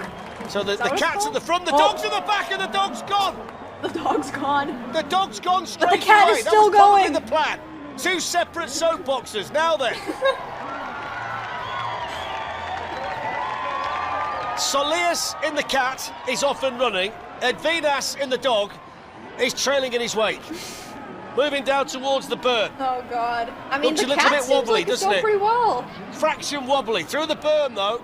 So the that what it's cat's at called? the front, the Oh. dog's at the back, and the dog's gone. The dog's gone. The dog's gone straight the cat away. is That still was probably going. the plan. Two separate soapboxes. Now then. Soleus in the cat is off and running. Edvinas in the dog is trailing in his wake. moving down towards the berm. Oh god. I mean, Looks the a little cat bit seems wobbly, like it's doesn't going it? pretty well. Fraction wobbly through the berm though.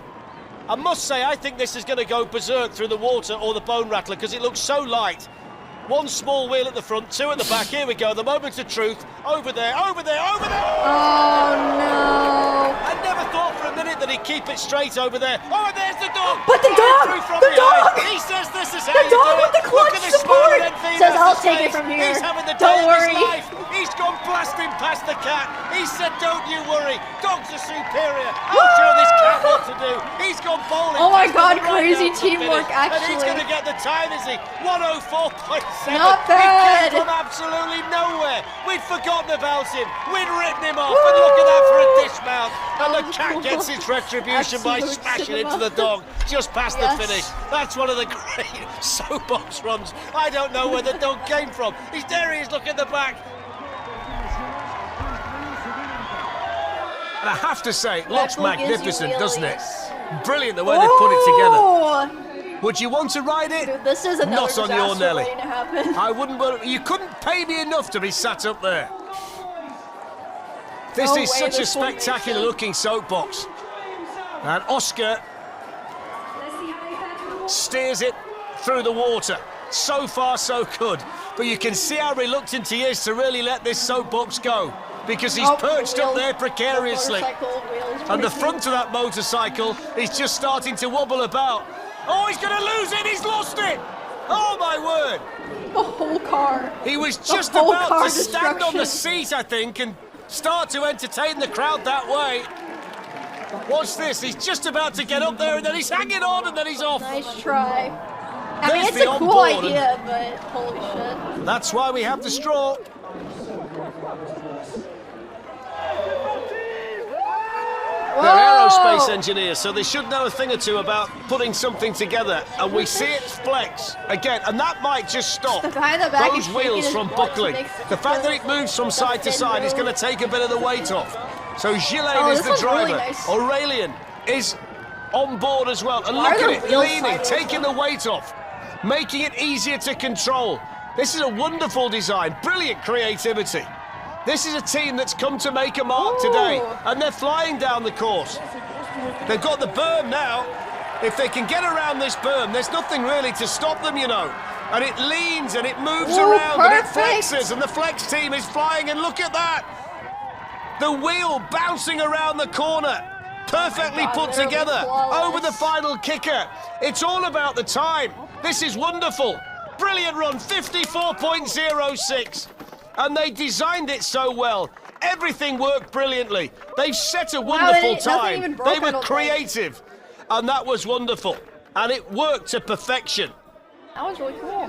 I must say, I think this is going to go berserk through the water or the bone rattler because it looks so light. One small wheel at the front, two at the back. Here we go, the moment of truth. Over there, over there, over there! Oh no. I never thought for a minute that he'd keep it straight over there. Oh, and there's the dog! But the Flying dog! through from The behind. dog! He says this is how The you dog do it. with the Look clutch at the support! smile on Enfield Says, "I'll Master's take it face. from here. He's having the Don't day of worry." his life. He's gone blasting past the cat. He said, don't you worry. Dogs are superior. I'll show this cat what to do. He's gone bowling. Oh my past god, him right crazy now to teamwork, finish. And he's actually. going to get the time, is he? 104.7. Not He bad. came from absolutely nowhere. We'd forgotten about him. We'd written him off. And look at that for a dismount. And the cat gets its retribution by Absolute smashing cinema. into the dog just past Yes. the finish. That's one of the great soapbox runs. I don't know where the dog came from. He's there, he is, look at the back. And I have to say, it looks Red Bull gives you magnificent, doesn't it? wheelies. Brilliant the way they put it together. Oh! Would you want to ride it? Dude, this is another Not on your disaster Nelly. waiting to happen. I wouldn't, but you couldn't pay me enough to be sat up there. This No is way, such a this spectacular formation. looking soapbox. And Oscar steers it through the water. So far, so good. But you can see how reluctant he is to really let this soapbox go, because he's perched up there precariously. And the front of that motorcycle is just starting to wobble about. Oh, he's going to lose it! He's lost it! Oh, my word! The whole car. He was just whole about car to stand on the destruction. seat, I think, and start to entertain the crowd that way. Watch this, he's just about to get up there, and then he's hanging on, and then he's off. Nice try. I mean, There's it's the a on cool board, idea, but holy shit. That's why we have the straw. They're aerospace engineers, so they should know a thing or two about putting something together. And we see it flex again, and that might just stop The guy in the back those is wheels shaking from his butt to buckling. make The fact that it moves from side to thin side is road. going to take a bit of the weight off. So Gilles Oh, is this the one's really driver. nice. Aurelian is on board as well. And Why look are at the it, wheels leaning, sideways taking though? the weight off, making it easier to control. This is a wonderful design, brilliant creativity. This is a team that's come to make a mark today, and they're flying down the course. They've got the berm now. If they can get around this berm, there's nothing really to stop them, you know. And it leans and it moves Ooh, around and it perfect. flexes, and the flex team is flying, and look at that. The wheel bouncing around the corner. Perfectly God, put literally together flawless. over the final kicker. It's all about the time. This is wonderful. Brilliant run, 54.06. And they designed it so well. Everything worked brilliantly. They've set a wonderful nothing time. even broke, They I were don't think. creative. And that was wonderful. And it worked to perfection. That was really cool.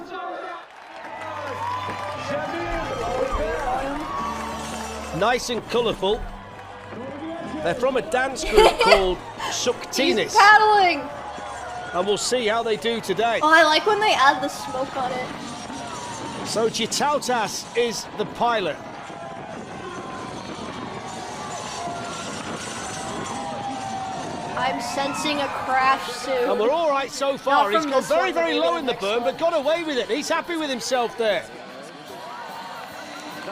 Nice and colourful. They're from a dance group called He's Suktinis. paddling. And we'll see how they do today. Oh, I like when they add the smoke on it. So Chitautas is the pilot. I'm sensing a crash soon. And we're all right so far. Not He's from gone this very, one, but very maybe low the in the next berm, one. but got away with it. He's happy with himself there.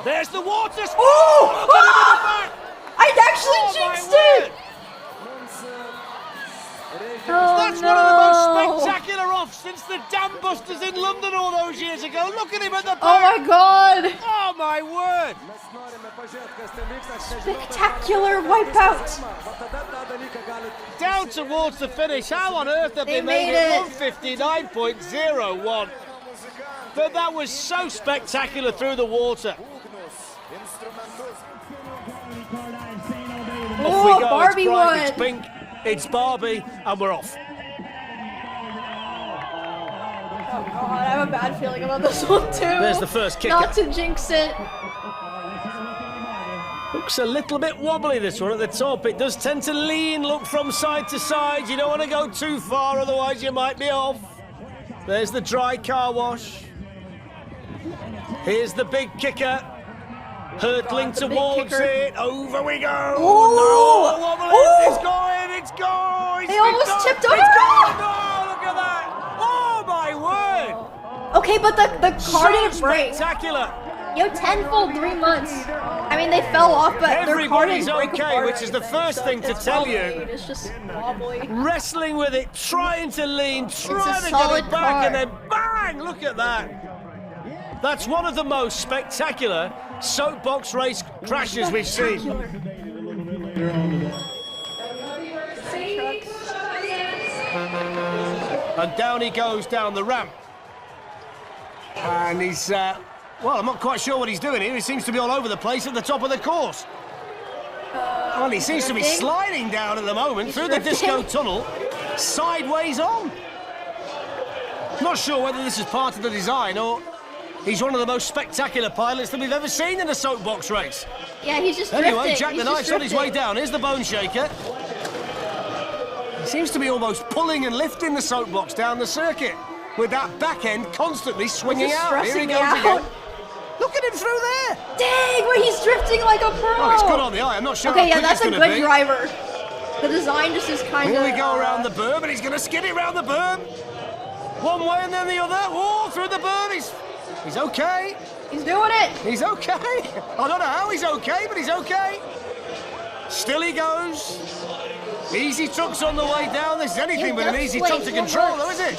There's the water. Oh! Get him in the back. I actually Oh, my jinxed it! word. Oh, That's no. one of the most spectacular offs since the Dam Busters in London all those years ago. Look at him at the back. Oh my god! Oh, my word. Spectacular wipeout! Down towards the finish. How on earth have they They made made it? it. 159.01. But that was so spectacular through the water. Off Oh, we go. Barbie it's bright, won. it's pink, it's Barbie, and we're off. Oh god, I have a bad feeling about this one too. There's the first kicker. Not to jinx it. Looks a little bit wobbly, this one at the top. It does tend to lean, look from side to side. You don't want to go too far, otherwise you might be off. There's the dry car wash. Here's the big kicker. Hurtling God, the big towards kicker. it. Over we go. Ooh. No, wobbling. Ooh. It's going. It's going. They almost tipped over. It's going. Oh, look at that. Oh, my word. Okay, but the car So didn't break. spectacular. Yo, tenfold 3 months. I mean, they fell off, but Everybody's their car didn't break okay, apart which or is the anything, first so thing to it's tell well you. made. It's just wobbly. Wrestling with it, trying to lean, trying to get solid it back, car. and then bang! Look at that. That's one of the most spectacular soapbox race crashes we've seen. And down he goes down the ramp. And he's, well, I'm not quite sure what he's doing here. He seems to be all over the place at the top of the course. Well, he seems to be sliding down at the moment through the disco tunnel, sideways on. Not sure whether this is part of the design or he's one of the most spectacular pilots that we've ever seen in a soapbox race. Yeah, he's just drifting. Anyway, Jack the Knife's on his way down. Here's the bone shaker. He seems to be almost pulling and lifting the soapbox down the circuit with that back end constantly swinging out. Here he goes again. Look at him through there. Dang, but he's drifting like a pro. Oh, it's good on the eye. I'm not sure Okay, how yeah, quick that's it's a going to good be. driver. The design just is kind of... Here we go around the berm, and he's going to skid it around the berm. One way and then the other. Oh, through the berm. He's okay. He's doing it. He's okay. I don't know how he's okay, but he's okay. Still he goes. Easy trucks on the way down. This is anything but an easy truck to control, though, is it?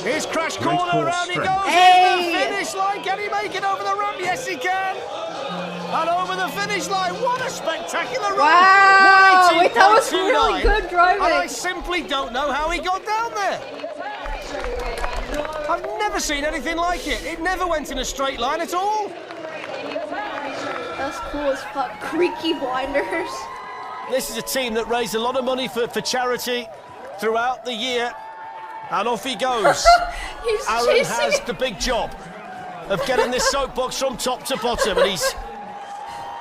Here's Crash Corner, around he goes. Here's the finish line. Can he make it over the ramp? Yes, he can. And over the finish line. What a spectacular run. Wow. Wait, that was really 118.29. good driving. And I simply don't know how he got down there. I've never seen anything like it. It never went in a straight line at all. That's cool as fuck. Creaky blinders. This is a team that raised a lot of money for charity throughout the year. And off he goes. He's Aaron chasing has it. the big job of getting this soapbox from top to bottom, and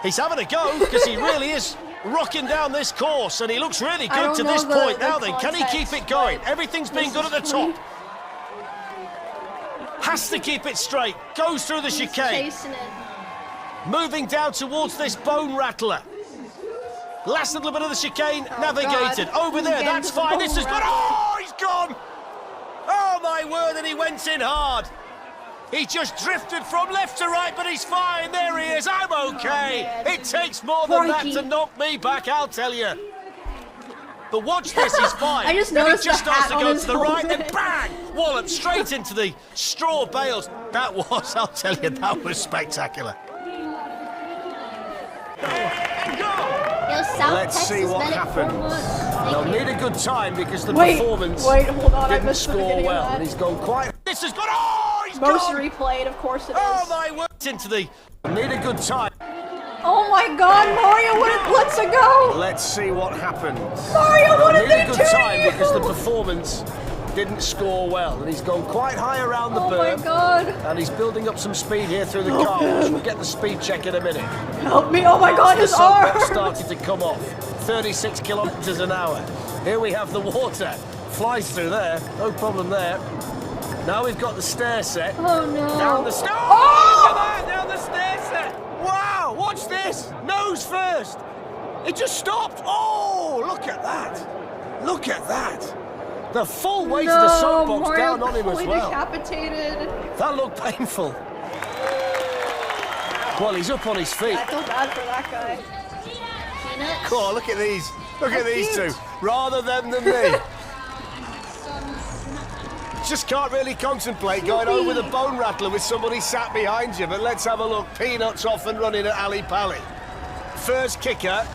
he's having a go because he really is rocking down this course, and he looks really good to this point. Now then, can he keep it going? Everything's been good at the top. Has to keep it straight. Goes through the chicane. Chasing it. Moving down towards this bone rattler. Last little bit of the chicane navigated. God. Over there, that's fine. This is good. Oh, he's gone. Oh, my word, and he went in hard. He just drifted from left to right, but he's fine. There he is. I'm okay. It takes more than that to knock me back, I'll tell you. But watch this, he's fine. I just And noticed he just the starts hat to on go his to the right and helmet. bang! Wallop straight into the straw bales. That was, I'll tell you, that was spectacular. Let's see what happens. They'll need a good time because the performance hold on, I didn't missed the score beginning well. of that. And he's gone quite. This is good. Oh, he's Most gone. replayed, of course it is. Oh my word! Into the. Need a good time. Oh my god, Mario, let's go! Let's see what happens. Mario, what did Need they a do good to time you? because the performance didn't score well, and he's gone quite high around the Oh berm. my god. And he's building up some speed here through the car. We'll get the speed check in a minute. Help me, oh my god, The his arm! soapbox started to come off. 36 kilometers an hour. Here we have the water. Flies through there. No problem there. Now we've got the stair set. Oh no. Down the stair. Oh! Look at that! Down the stair set. Wow! Watch this. Nose first. It just stopped. Oh! Look at that. Look at that. The full weight of the soapbox Mario down on him as fully well. decapitated. That looked painful. Well, he's up on his feet. I feel bad for that guy. Peanuts? Oh, look at these. Look at these cute. two. Rather them than me. Just can't really contemplate going over the bone rattler with somebody sat behind you, but let's have a look. Peanuts off and running at Ali Pally. First kicker.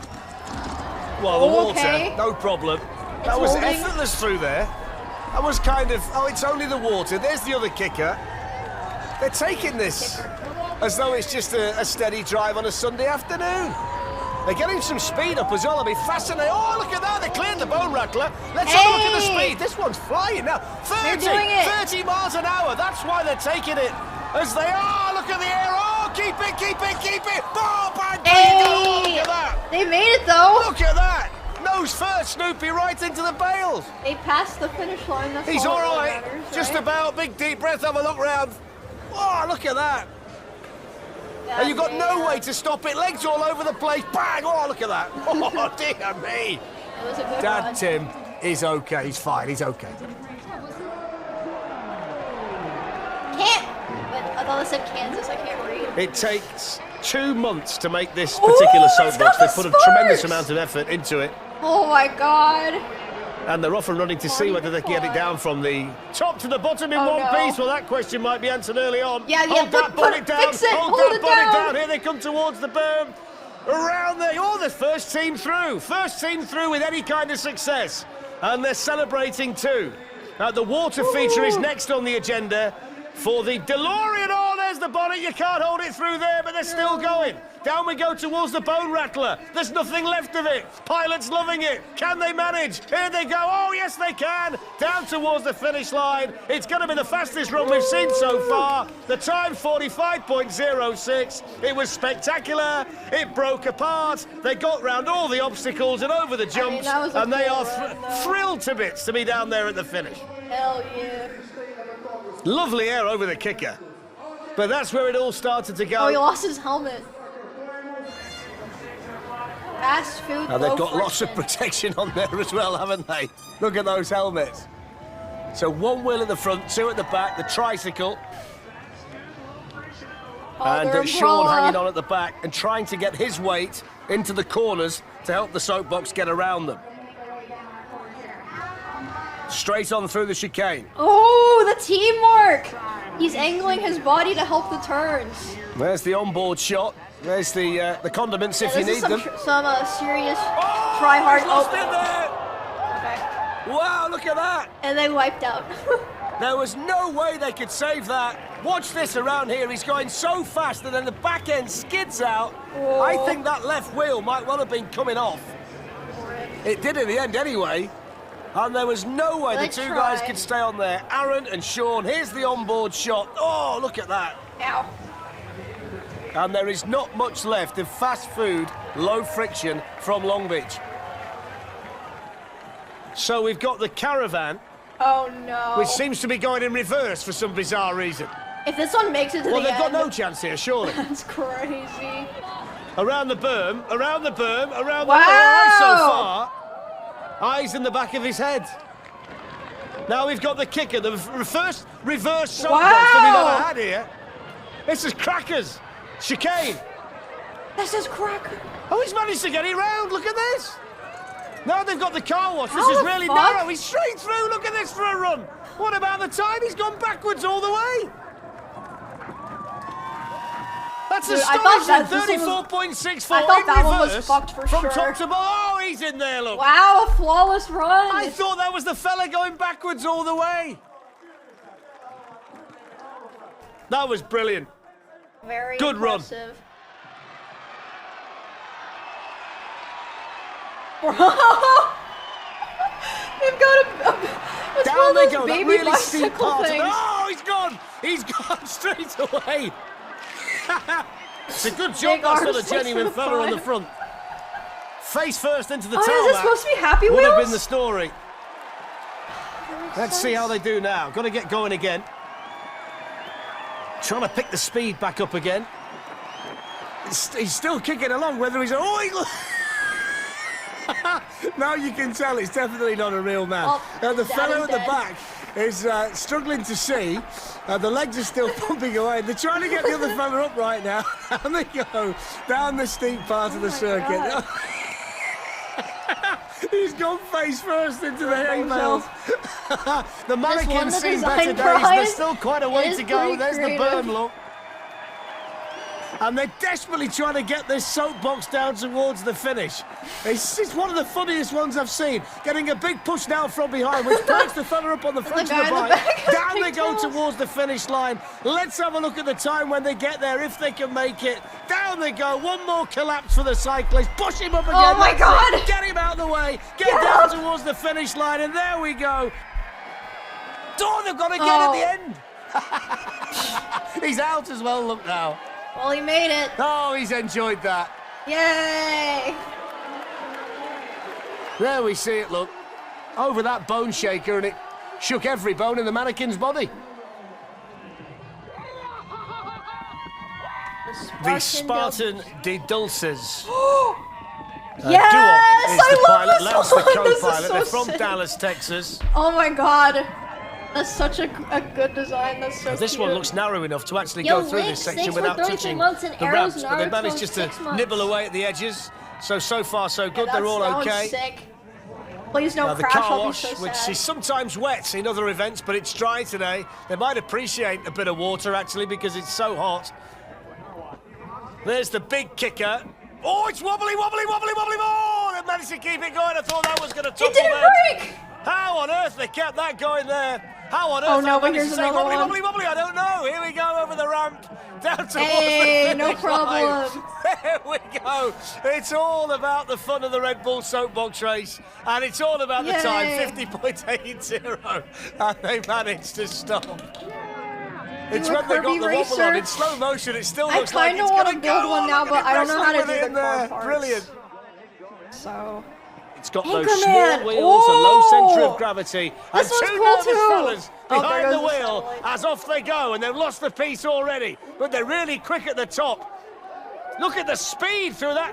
Well, the Okay. water, no problem. That was holding. effortless through there. That was kind of, oh, it's only the water. There's the other kicker. They're taking this as though it's just a steady drive on a Sunday afternoon. They're getting some speed up as well. I'll be fascinated. Oh, look at that. They cleared the bone rattler. Let's have a look at the speed. This one's flying now. 30, They're doing it. 30 miles an hour. That's why they're taking it. As they are. Look at the air. Oh, keep it, keep it, keep it. Oh, bang, bang. Oh, look at that. They made it though. Look at that. Nose first, Snoopy, right into the bales. They passed the finish line. That's He's all all that right. matters, Just right? about. Big deep breath. Have a look round. Oh, look at that. Yeah, And you've got no yeah. way to stop it. Legs all over the place. Bang! Oh, look at that. Oh, dear me. It was a good Dad run. Tim is okay. He's fine. He's okay. Can't. But I thought it said Kansas. I can't read. It takes 2 months to make this particular soapbox. They put a tremendous amount of effort into it. Oh my god. And they're off and running to see whether they can get it down from the top to the bottom in one piece. Well, that question might be answered early on. Yeah, hold that body down. Fix it. Hold that body down. Here they come towards the berm. Around there. Oh, the first team through. First team through with any kind of success. And they're celebrating too. The water feature is next on the agenda for the DeLorean. Oh, there's the bonnet. You can't hold it through there, but they're still going. Down we go towards the bone rattler. There's nothing left of it. Pilot's loving it. Can they manage? Here they go. Oh, yes, they can. Down towards the finish line. It's going to be the fastest run we've seen so far. The time, 45.06. It was spectacular. It broke apart. They got round all the obstacles and over the jumps. And they are thrilled to bits to be down there at the finish. Hell yeah. Lovely air over the kicker. But that's where it all started to go. Oh, he lost his helmet. Fast food. Now they've got lots of protection on there as well, haven't they? Look at those helmets. So 1 wheel at the front, 2 at the back, the tricycle. And Sean hanging on at the back and trying to get his weight into the corners to help the soapbox get around them. Straight on through the chicane. Oh, the teamwork! He's angling his body to help the turns. There's the onboard shot. There's the condiments if you need them. Some serious try hard. Lost it there. Okay. Wow, look at that. And they wiped out. There was no way they could save that. Watch this around here. He's going so fast and then the back end skids out. Whoa. I think that left wheel might well have been coming off. It did in the end anyway. And there was no way the two guys could stay on there. Aaron and Sean, here's the onboard shot. Oh, look at that. Ow. And there is not much left of fast food, low friction from Long Beach. So we've got the caravan. Oh no. Which seems to be going in reverse for some bizarre reason. If this one makes it to the end. Well, they've got no chance here, surely. That's crazy. Around the berm, around the berm, around the wow. berm. So far, eyes in the back of his head. Now we've got the kicker, the first reverse soapbox that we've ever had here. This is crackers. Chicane. This is cracker. Oh, he's managed to get it round. Look at this. Now they've got the car wash. This is really narrow. He's straight through. Look at this for a run. What about the time? He's gone backwards all the way. That's astonishing. 34.64. I thought that one was fucked for sure. From top to bottom. Oh, he's in there, look. Wow, a flawless run. I thought that was the fella going backwards all the way. That was brilliant. Very good impressive. Run. They've got a down they go. Baby that really steep part. Things. Oh, he's gone. He's gone straight away. It's a good job. That's not a genuine fella on the front. Face first into the tarmac. Is this supposed to be Happy Wheels? Would have been the story. Let's see how they do now. Got to get going again. Trying to pick the speed back up again. He's still kicking along, whether he's... Oh, now you can tell it's definitely not a real man. The fellow at the back is struggling to see. The legs are still pumping away. They're trying to get the other fella up right now. And they go down the steep part of the circuit. He's gone face first into the hay bales. The mannequins seen better days. There's still quite a way to go. There's the berm, look. And they're desperately trying to get this soapbox down towards the finish. It's one of the funniest ones I've seen. Getting a big push now from behind, which breaks the fella up on the front of the bike. Down they go towards the finish line. Let's have a look at the time when they get there, if they can make it. Down they go. One more collapse for the cyclist. Push him up again. Oh my God! Get him out of the way. Get down towards the finish line, and there we go. Oh, they've got to get at the end. He's out as well, look now. Well, he made it. Oh, he's enjoyed that. Yay! There we see it, look. Over that bone shaker, and it shook every bone in the mannequin's body. The Spartan de Dulces. Yes! Duoc is the pilot, I love Lance this the one. co-pilot. So They're from sick. Dallas, Texas. Oh my God. That's such a good design. That's so This cute. one looks narrow enough to actually Yo, go through Link, this section thanks for without 33 touching months and the arrows, ramps, but they Naruto, managed just to 6 months. nibble away at the edges. So far so good. Yeah, They're all that one's okay. sick. Please don't Now the crash. car I'll be wash, so which sad. is sometimes wet in other events, but it's dry today. They might appreciate a bit of water actually because it's so hot. There's the big kicker. Oh, it's wobbly, wobbly, wobbly, wobbly more! They managed to keep it going. I thought that was going to topple It didn't them. break! How on earth they kept that going there? How on earth? Oh, no, they but managed here's to say another wobbly, one. wobbly, wobbly. I don't know. Here we go over the ramp down towards Hey, the no finish line. problem. There we go. It's all about the fun of the Red Bull Soapbox race, and it's all about the time, Yay. 50.80, and they managed to stop. It's Do a when they got Kirby the wobble on racer. in slow motion. It still I looks like kinda it's wanna going to build go. one now, Look but at I don't it know how to wrestling do with the it in car there. parts. Brilliant. So. It's got those Anchorman! small wheels, a low centre Oh! of gravity, This and one's two cool nervous too. fellas Oh, there behind goes the the wheel satellite. as off they go, and they've lost the piece already, but they're really quick at the top. Look at the speed through that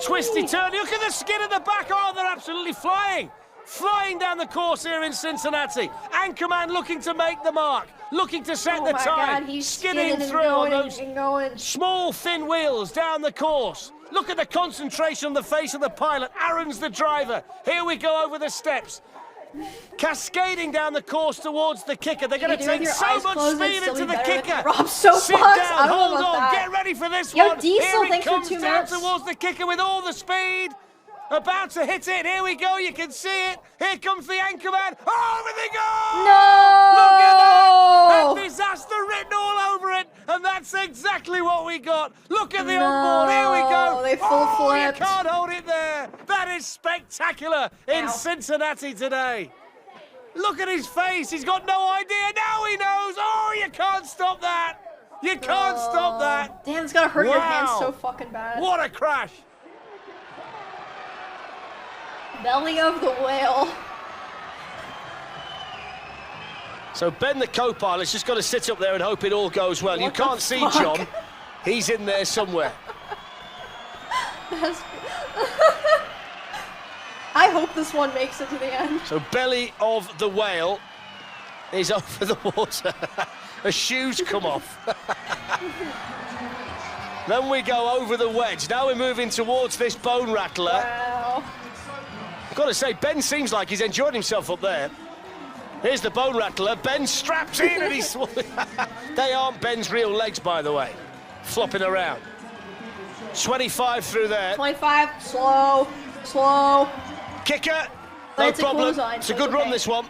twisty turn. Look at the skin at the back. Oh, they're absolutely flying. Flying down the course here in Cincinnati. Anchorman looking to make the mark, looking to set the Oh my time, God, he's skidding and through going on those and going. small, thin wheels down the course. Look at the concentration on the face of the pilot. Aaron's the driver. Here we go over the steps. Cascading down the course towards the kicker. They're going to You do with take your so eyes much closed, speed it's still into the better than kicker. Rob Soapbox. Sit down, I don't know hold about on, that. get ready for this Yo, one. Diesel, Here it thanks for comes 2 down minutes. towards the kicker with all the speed. About to hit it. Here we go. You can see it. Here comes the Anchorman. Over they go! Look at that! No! And disaster written all over it. And that's exactly what we got. Look at the onboard. Here we go. They full flipped. You can't hold it there. That is spectacular in Ow. Cincinnati today. Look at his face. He's got no idea. Now he knows. Oh, you can't stop that. You can't stop that. Damn, it's gonna hurt your hands Wow. so fucking bad. What a crash. Belly of the whale. So Ben, the co-pilot's just got to sit up there and hope it all goes well. You What the can't see fuck? John. He's in there somewhere. That's... I hope this one makes it to the end. So belly of the whale is over the water. The shoes come off. Then we go over the wedge. Now we're moving towards this bone rattler. Wow. I've got to say, Ben seems like he's enjoyed himself up there. Here's the bone rattler. Ben straps in and he's... They aren't Ben's real legs, by the way. Flopping around. 25 through there. 25, slow, slow. Kicker, But no it's a cool problem. design, It's so a good it's run, okay. this one.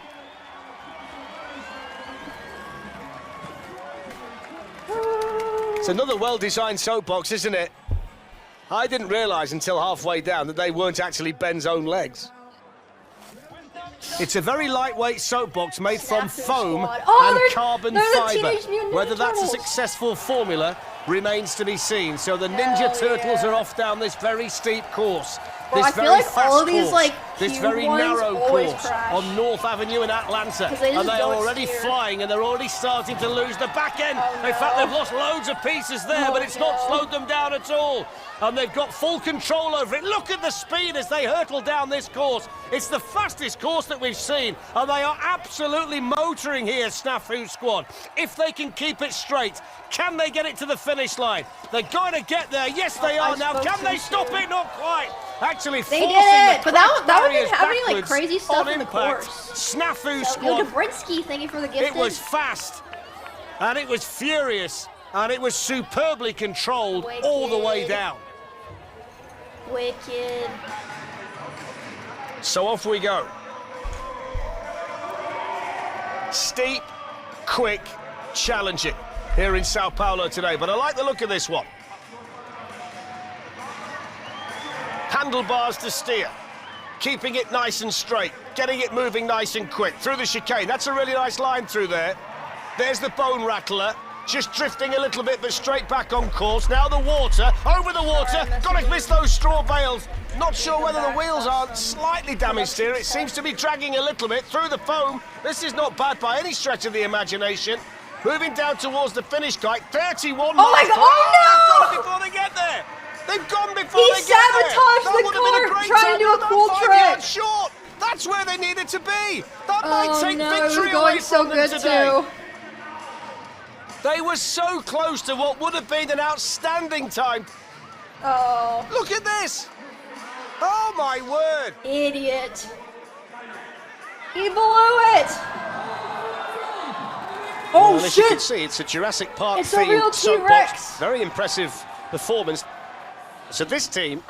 It's another well-designed soapbox, isn't it? I didn't realise until halfway down that they weren't actually Ben's own legs. It's a very lightweight soapbox made from Snafu foam squad. Oh, and they're carbon the fibre. Teenage Mutant Ninja Whether that's a Turtles. successful formula remains to be seen. So the Ninja Hell Turtles yeah. are off down this very steep course. Bro, This I feel very like fast all of these, course, like, this cube very ones narrow always course crash. on North Avenue in Atlanta, 'Cause they just and they are don't already steer. flying, and they're already starting to lose the back end. Oh, In fact, no. they've lost loads of pieces there, Oh, but it's not no. slowed them down at all. And they've got full control over it. Look at the speed as they hurtle down this course. It's the fastest course that we've seen, and they are absolutely motoring here, Snafu Squad. If they can keep it straight, can they get it to the finish line? They're going to get there. Yes, they I are. Now, spoke can too they stop soon. it? Not quite. Actually, They forcing did it, the but that crash would've been barriers having, like, backwards crazy stuff on in the impact. course. Snafu Yo, Squad. Dabrinsky, thank you for the gifted. It was fast, and it was furious, and it was superbly controlled all the way Wicked. down. Wicked. So off we go. Steep, quick, challenging here in Sao Paulo today, but I like the look of this one. Handlebars to steer, keeping it nice and straight, getting it moving nice and quick through the chicane. That's a really nice line through there. There's the bone rattler, just drifting a little bit, but straight back on course. Now the water, over the water. Got to miss those straw bales. Not sure whether the wheels are slightly damaged here. It seems to be dragging a little bit through the foam. This is not bad by any stretch of the imagination. Moving down towards the finish kite, 31 Oh my miles. God, oh no! They've gone before they get there. They've gone before He they get there. sabotaged That the would have been a car great trying time. to do a They're cool about 5 trick. yards short. They That's where they needed to be. That might take victory going away so from them good today. too. They were so close to what would have been an outstanding time. Oh. Look at this. Oh my word. Idiot. He blew it. Oh well, as shit. you can see, it's a Jurassic Park It's a real themed T-Rex. soapbox. Very impressive performance. So this team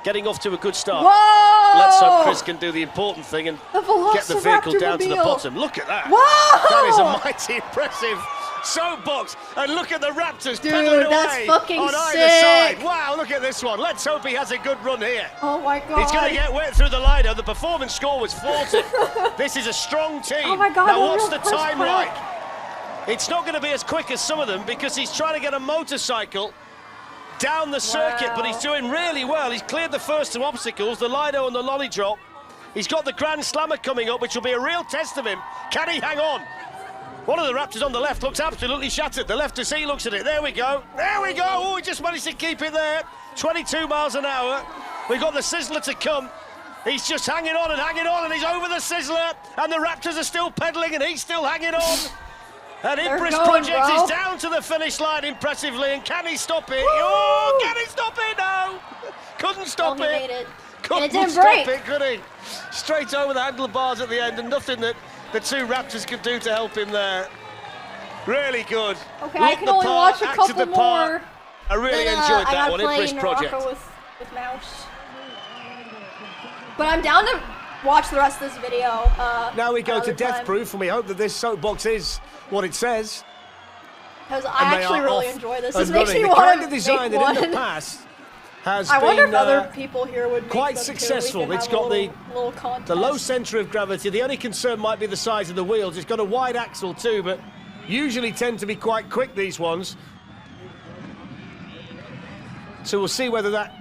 getting off to a good start. Whoa! Let's hope Chris can do the important thing and get the vehicle down to the reveal. bottom. Look at that. Whoa! That is a mighty impressive soapbox. And look at the Raptors Dude, pedaling that's away fucking on either sick. side. Wow, look at this one. Let's hope he has a good run here. Oh my god. He's going to get wet through the Lido. The performance score was 40. This is a strong team. Oh my god. Now what's the Chris time Pratt. like? It's not going to be as quick as some of them because he's trying to get a motorcycle down the circuit, but he's doing really well. He's cleared the first two obstacles, the Lido and the lolly drop. He's got the Grand Slammer coming up, which will be a real test of him. Can he hang on? One of the Raptors on the left looks absolutely shattered. The left to see looks at it. There we go. There we go. Oh, he just managed to keep it there. 22 miles an hour. We've got the Sizzler to come. He's just hanging on, and he's over the Sizzler. And the Raptors are still pedaling, and he's still hanging on. And Impress Project is down to the finish line impressively, and can he stop it? Oh, can he stop it? No! Couldn't stop He made it. Couldn't And it didn't stop break. it, could he? Straight over the handlebars at the end, and nothing that the two Raptors could do to help him there. Really good. Okay, Looked I can the only part, watch a acted couple the part. more. I really Then, enjoyed I that gotta one, play Impress Project. Naraka with Mouse. But I'm down to watch the rest of this video. Now we go to another Death time, Proof, and we hope that this soapbox is what it says. because And I they actually are really off enjoy this. and This makes running. me The want kind to of design make that in one. the past has I wonder been if other people here would make quite them too. We successful. can It's have a got little contest. the low centre of gravity. The only concern might be the size of the wheels. It's got a wide axle too, but usually tend to be quite quick, these ones. So we'll see whether that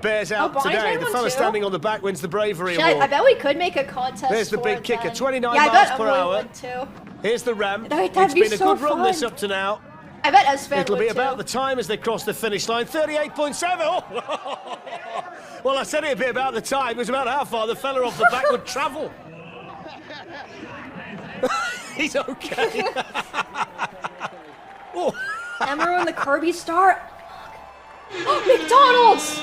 bears out Barney's today. made The one fella too? standing on the back wins the Bravery Shit, Award. I bet we could make a contest. There's the for big it kicker, then. 29 yeah, I miles bet per Emily hour. would too. Here's the ramp. That'd It's be been a so good run this fun. up to now. I bet Esfand It'll would be too. about the time as they cross the finish line. 38.7. Oh. Well, I said it'd be about the time. It was about how far the fella off the back would travel. He's okay. Oh. Emiru and the Kirby Star. McDonald's!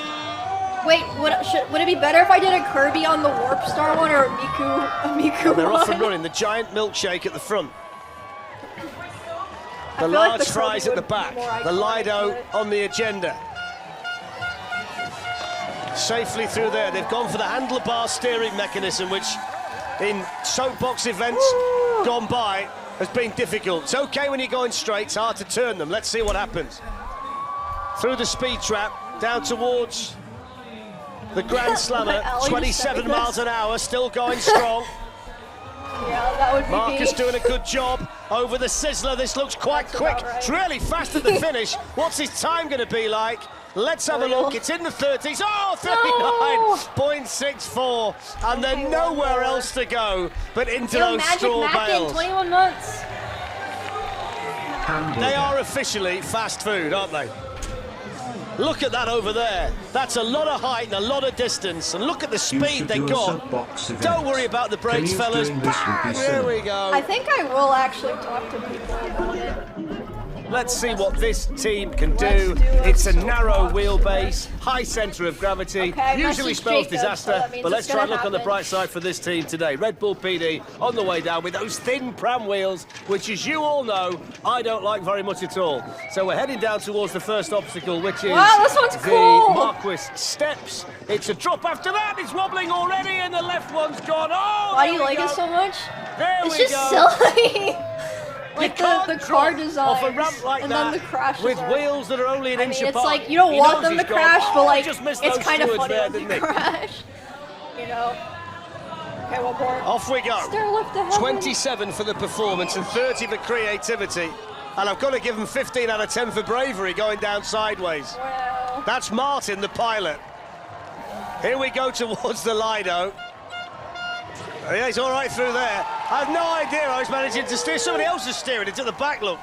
Wait, would it be better if I did a Kirby on the Warp Star one or a Miku They're one? off and running. The giant milkshake at the front. I The feel like large the fries Kirby at the would back. be more The iconic, Lido but- on the agenda. Safely through there. They've gone for the handlebar steering mechanism, which in soapbox events gone by has been difficult. It's okay when you're going straight. It's hard to turn them. Let's see what happens. Through the speed trap, down towards the Grand Slammer. Alex 27 saying miles this. an hour, still going strong. Yeah, that would be Marcus me. doing a good job over the Sizzler. This looks quite That's quick. about right. It's really fast at the finish. What's his time going to be like? Let's have a look. It's in the 30s. Oh, 39.64. And Okay, then one nowhere more. else to go but into Yo, those Magic straw Mackin, bales. 21 months. They are officially fast food, aren't they? Look at that over there. That's a lot of height and a lot of distance. And look at the speed they got. Don't worry about the brakes, fellas. Bang! There we go. I think I will actually talk to people about it. Let's see what this team can do. Let's do it. It's a narrow wheelbase, high centre of gravity. Okay, I Usually messaged spells Jacob, so disaster, that means but let's it's try and gonna look on the happen. bright side for this team today. Red Bull PD on the way down with those thin pram wheels, which, as you all know, I don't like very much at all. So we're heading down towards the first obstacle, which is Wow, this one's the cool. Marquis Steps. It's a drop after that. It's wobbling already, and the left one's gone. Oh, Why there do you we like go. it so much? There It's we just go. silly. Like You can't the car drop design. off a ramp like and that then the crashes with are- wheels that are only an I inch mean, it's apart. like you don't He want knows them to he's gone, crash, "Oh, but like just missed it's those kind of stewards funny there, when they didn't he?" crash. You know. Okay, one more. Off we go. Stair lift to heaven. 27 for the performance and 30 for creativity. And I've got to give him 15 out of 10 for bravery going down sideways. Wow. That's Martin, the pilot. Here we go towards the Lido. Yeah, he's all right through there. I have no idea how he's managing to steer. Somebody else is steering it to the back, look.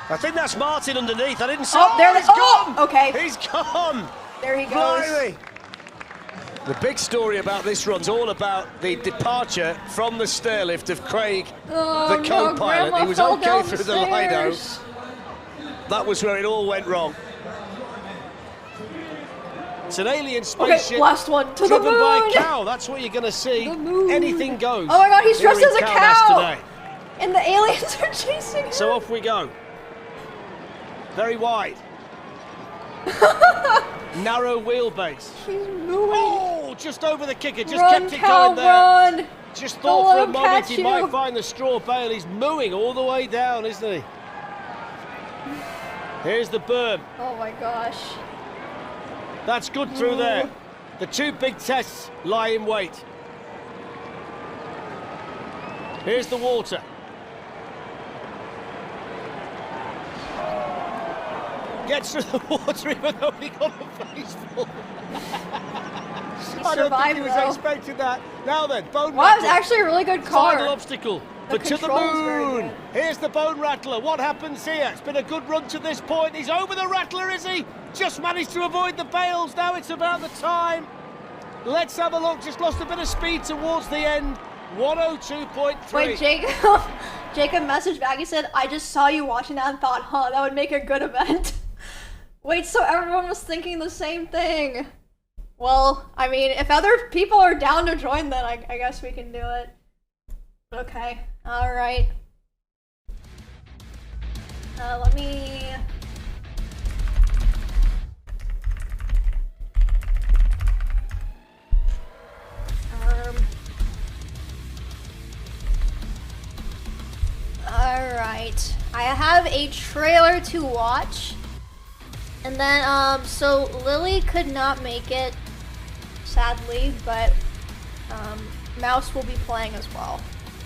I think that's Martin underneath. I didn't see. Oh, there it he's is. Oh, gone. okay. He's gone. There he goes. Blimey. The big story about this run's all about the departure from the stairlift of Craig, the co-pilot. He was okay through the Lido. That was where it all went wrong. It's an alien spaceship. Okay, last one to the moon. Driven by a cow. That's what you're going to see. Anything goes. Oh my god, he's dressed as a cow. Today. And the aliens are chasing him. So off we go. Very wide. Narrow wheelbase. He's moving. Oh, just over the kicker. Just Run, kept it cow, going there. run. Just Don't thought let for a him moment catch he might you. find the straw bale. He's mooing all the way down, isn't he? Here's the berm. Oh my gosh. That's good through there. The two big tests lie in wait. Here's the water. Gets through the water even though he got a face full. I don't think he was expecting that. Now then, bone Wow, it's rattler. actually a really good car. Final obstacle. The But to the control is very moon. good. Here's the bone rattler. What happens here? It's been a good run to this point. He's over the rattler, is he? Just managed to avoid the bales. Now it's about the time. Let's have a look. Just lost a bit of speed towards the end. 102.3. Wait, Jacob messaged back. He said, I just saw you watching that and thought, huh, that would make a good event. Wait, so everyone was thinking the same thing. Well, I mean, if other people are down to join, then I guess we can do it. Okay, alright. Let me... Alright. I have a trailer to watch. And then, so Lily could not make it, sadly, but Mouse will be playing as well.